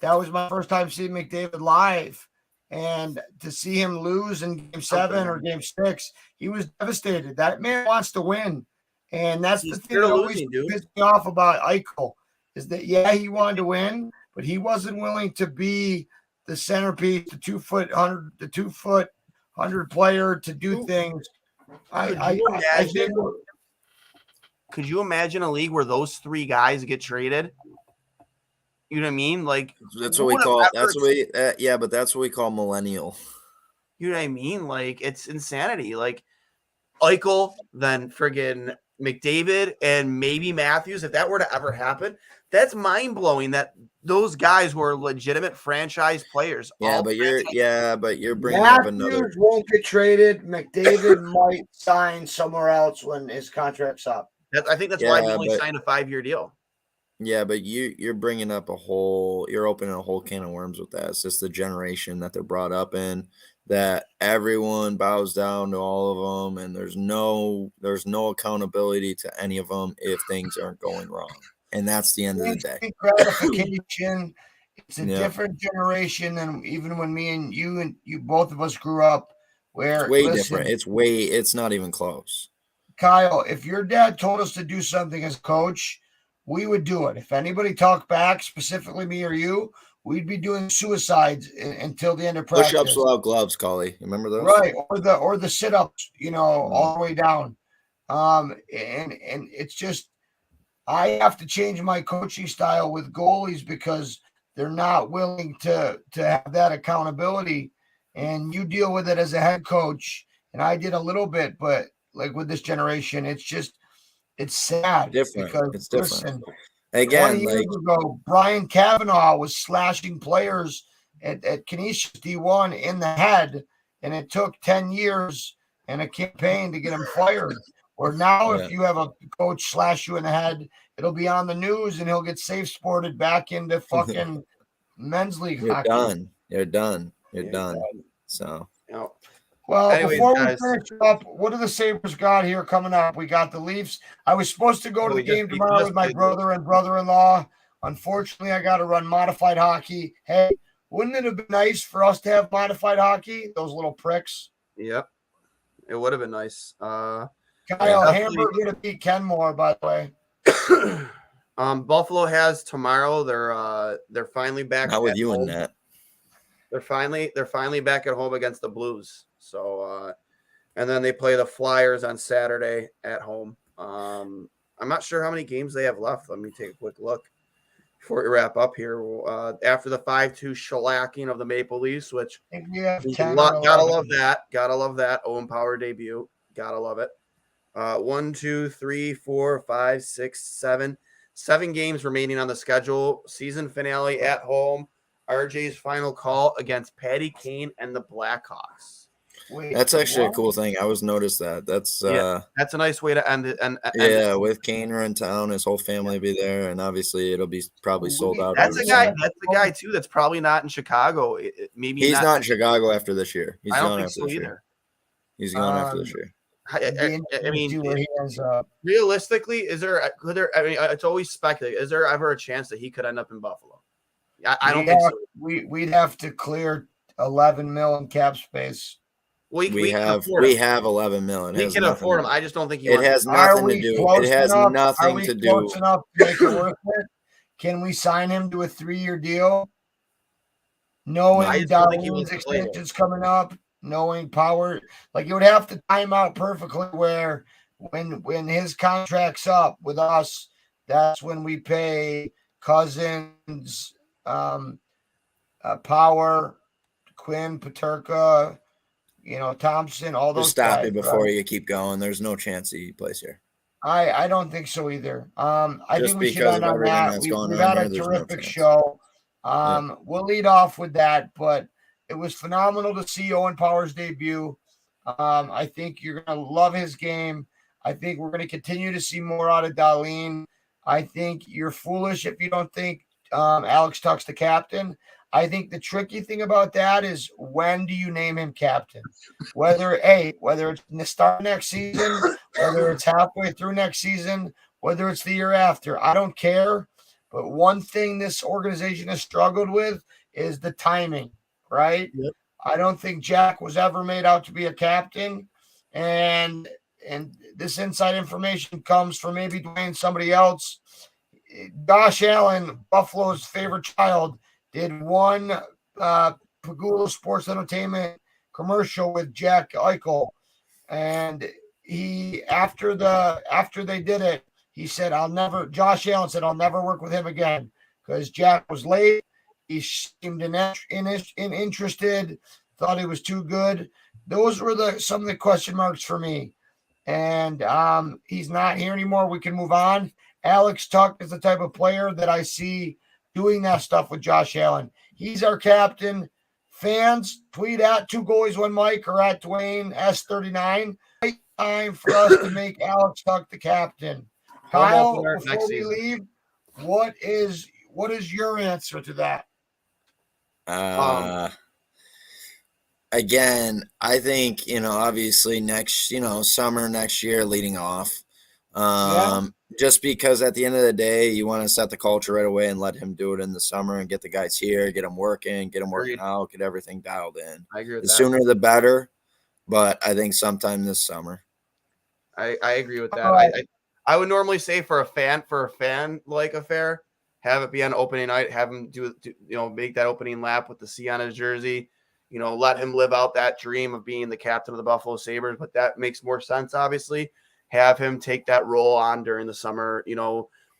that was my first time seeing McDavid live. And to see him lose in game 7 or game 6, he was devastated. That man wants to win. And that's the thing that always pissed me off about Eichel, is that, yeah, he wanted to win, but he wasn't willing to be the centerpiece, the 2 foot 100 player to do things. Could you imagine a league where those 3 guys get traded? You know what I mean? Like, that's what we call. That's what we. But that's what we call millennial. You know what I mean? Like, it's insanity. Like, Eichel, then friggin' McDavid, and maybe Matthews. If that were to ever happen, that's mind blowing. That those guys were legitimate franchise players. Yeah, but you're bringing Matthews up another. Won't get traded. McDavid might sign somewhere else when his contract's up. I think that's why he only signed a 5-year deal. Yeah, but you're bringing up you're opening a whole can of worms with that. It's just the generation that they're brought up in, that everyone bows down to all of them, and there's no accountability to any of them if things aren't going wrong. And that's the end of the day. Instant gratification. It's a Yeah. different generation than even when me and you both of us grew up. Where Way listen, different. It's not even close. Kyle, if your dad told us to do something as coach, we would do it. If anybody talked back, specifically me or you, we'd be doing suicides until the end of practice. Push-ups without gloves, Collie. Remember those? Right, or the sit-ups, all the way down. And it's just I have to change my coaching style with goalies because they're not willing to have that accountability. And you deal with it as a head coach, and I did a little bit, but like with this generation, it's sad. Different. Because It's different. listen, Again, 20 years ago, Brian Kavanaugh was slashing players at Canisius D1 in the head, and it took 10 years and a campaign to get him fired. Or now, if you have a coach slash you in the head, it'll be on the news, and he'll get safe sported back into fucking men's league You're hockey. done. You're done. You're done. So. Well, Anyways, before guys. we finish up, what do the Sabres got here coming up? We got the Leafs. I was supposed to go to the game tomorrow with my brother and brother-in-law. Unfortunately, I got to run modified hockey. Hey, wouldn't it have been nice for us to have modified hockey? Those little pricks. Yep. It would have been nice. Kyle, Hamburg going to beat Kenmore, by the way. Buffalo has tomorrow. They're finally back. Not with you in that. They're finally back at home against the Blues. So, and then they play the Flyers on Saturday at home. I'm not sure how many games they have left. Let me take a quick look before we wrap up here. After the 5-2 shellacking of the Maple Leafs, which gotta love that. Gotta love that. Owen Power debut. Gotta love it. 1, 2, 3, 4, 5, 6, 7. 7 games remaining on the schedule. Season finale at home. RJ's final call against Patty Kane and the Blackhawks. That's actually a cool thing. I always noticed that. That's a nice way to end it. And with Kane in town, his whole family will be there, and obviously it'll be probably sold out. That's the guy too. That's probably not in Chicago. Maybe he's not in Chicago after this year. He's I don't gone think after so this either. year. He's gone after this year. I mean, realistically, it's always speculative. Is there ever a chance that he could end up in Buffalo? I don't think so. We'd have to clear 11 mil in cap space. We have 11 million. We can afford him. I just don't think it has nothing to do. It has nothing to do. Close enough to make it worth it? Can we sign him to a 3-year deal? Knowing Darlene's extension's coming up, knowing Power, like it would have to time out perfectly where when his contract's up with us, that's when we pay Cousins, Power, Quinn, Paterka, Thompson, all those. Just stop guys, it before you keep going. There's no chance he plays here. I don't think so either. I Just think we should because end of on everything that. that's We've going had on a here, terrific there's no show. Yeah. We'll lead off with that, but it was phenomenal to see Owen Power's debut. I think you're going to love his game. I think we're going to continue to see more out of Darlene. I think you're foolish if you don't think Alex Tuck's the captain. I think the tricky thing about that is when do you name him captain? Whether it's in the start of next season, whether it's halfway through next season, whether it's the year after, I don't care. But one thing this organization has struggled with is the timing, right? Yep. I don't think Jack was ever made out to be a captain. And this inside information comes from maybe Dwayne, somebody else. Josh Allen, Buffalo's favorite child, did one Pagula Sports Entertainment commercial with Jack Eichel, and he after they did it, he said, Josh Allen said, I'll never work with him again because Jack was late. He seemed interested, thought he was too good. Those were some of the question marks for me. And he's not here anymore. We can move on. Alex Tuck is the type of player that I see doing that stuff with Josh Allen. He's our captain. Fans, tweet at 2 Goalies 1 Mike or at Dwayne S39. Right time for us to make Alex Tuck the captain. Kyle, before we leave, What is your answer to that? Again, I think, obviously next, summer next year leading off. Just because at the end of the day, you want to set the culture right away and let him do it in the summer and get the guys here, get them working out, get everything dialed in. I agree with The that. sooner the better, but I think sometime this summer. I agree with that. Right. I would normally say for a fan like affair, have it be on opening night, have him do make that opening lap with the C on his jersey, let him live out that dream of being the captain of the Buffalo Sabres. But that makes more sense, obviously. Have him take that role on during the summer,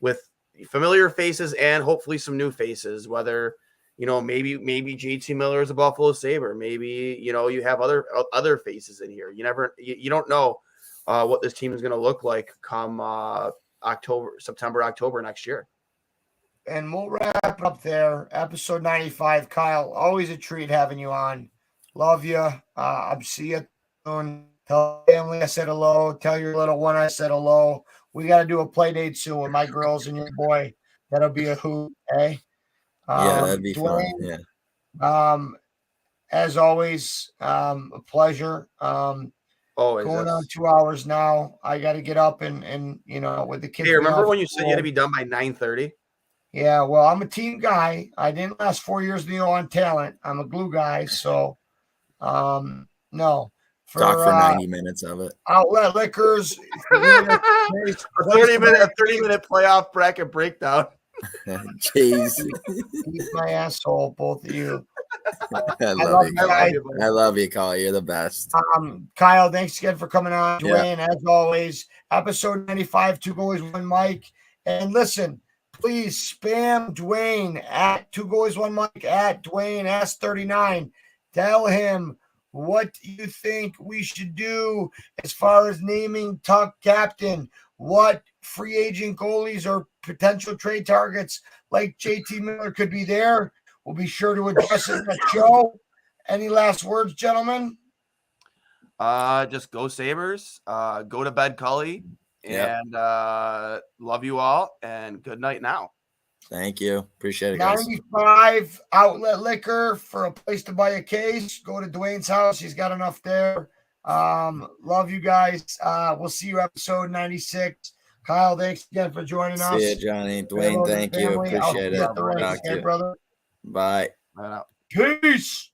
with familiar faces and hopefully some new faces, whether, maybe JT Miller is a Buffalo Sabre. Maybe, you have other faces in here. You don't know what this team is going to look like come September, October next year. And we'll wrap up there. Episode 95. Kyle, always a treat having you on. Love you. I'll see you soon. Tell family I said hello. Tell your little one I said hello. We got to do a play date soon with my girls and your boy. That'll be a hoot, eh? Yeah, that'd be fun. Yeah. As always, a pleasure. Always. Going on 2 hours now. I got to get up and with the kids. Hey, remember when you said you had to be done by 9:30? Yeah, well, I'm a team guy. I didn't last 4 years on talent. I'm a glue guy, so no. Talk for 90 minutes of it. Outlet Liquors. A 30-minute playoff bracket breakdown. Jeez. Eat my asshole, both of you. I love you. I love you, Kyle. You're the best. Kyle, thanks again for coming on. Yeah. Dwayne, as always, episode 95, 2 Goalies, 1 Mike. And listen, please spam Dwayne at 2 Goalies, 1 Mike at Dwayne S39. Tell him what you think we should do as far as naming Tuck captain. What free agent goalies or potential trade targets like JT Miller could be there. We'll be sure to address it in the show. Any last words, gentlemen? Just go Sabres. Go to bed, Cully. And love you all. And good night now. Thank you. Appreciate it, guys. 95 Outlet Liquor for a place to buy a case. Go to Dwayne's house. He's got enough there. Love you guys. We'll see you episode 96. Kyle, thanks again for joining us. See you, Johnny. Dwayne, thank you. Appreciate it. Talk to you. Brother. Bye. Right out. Peace.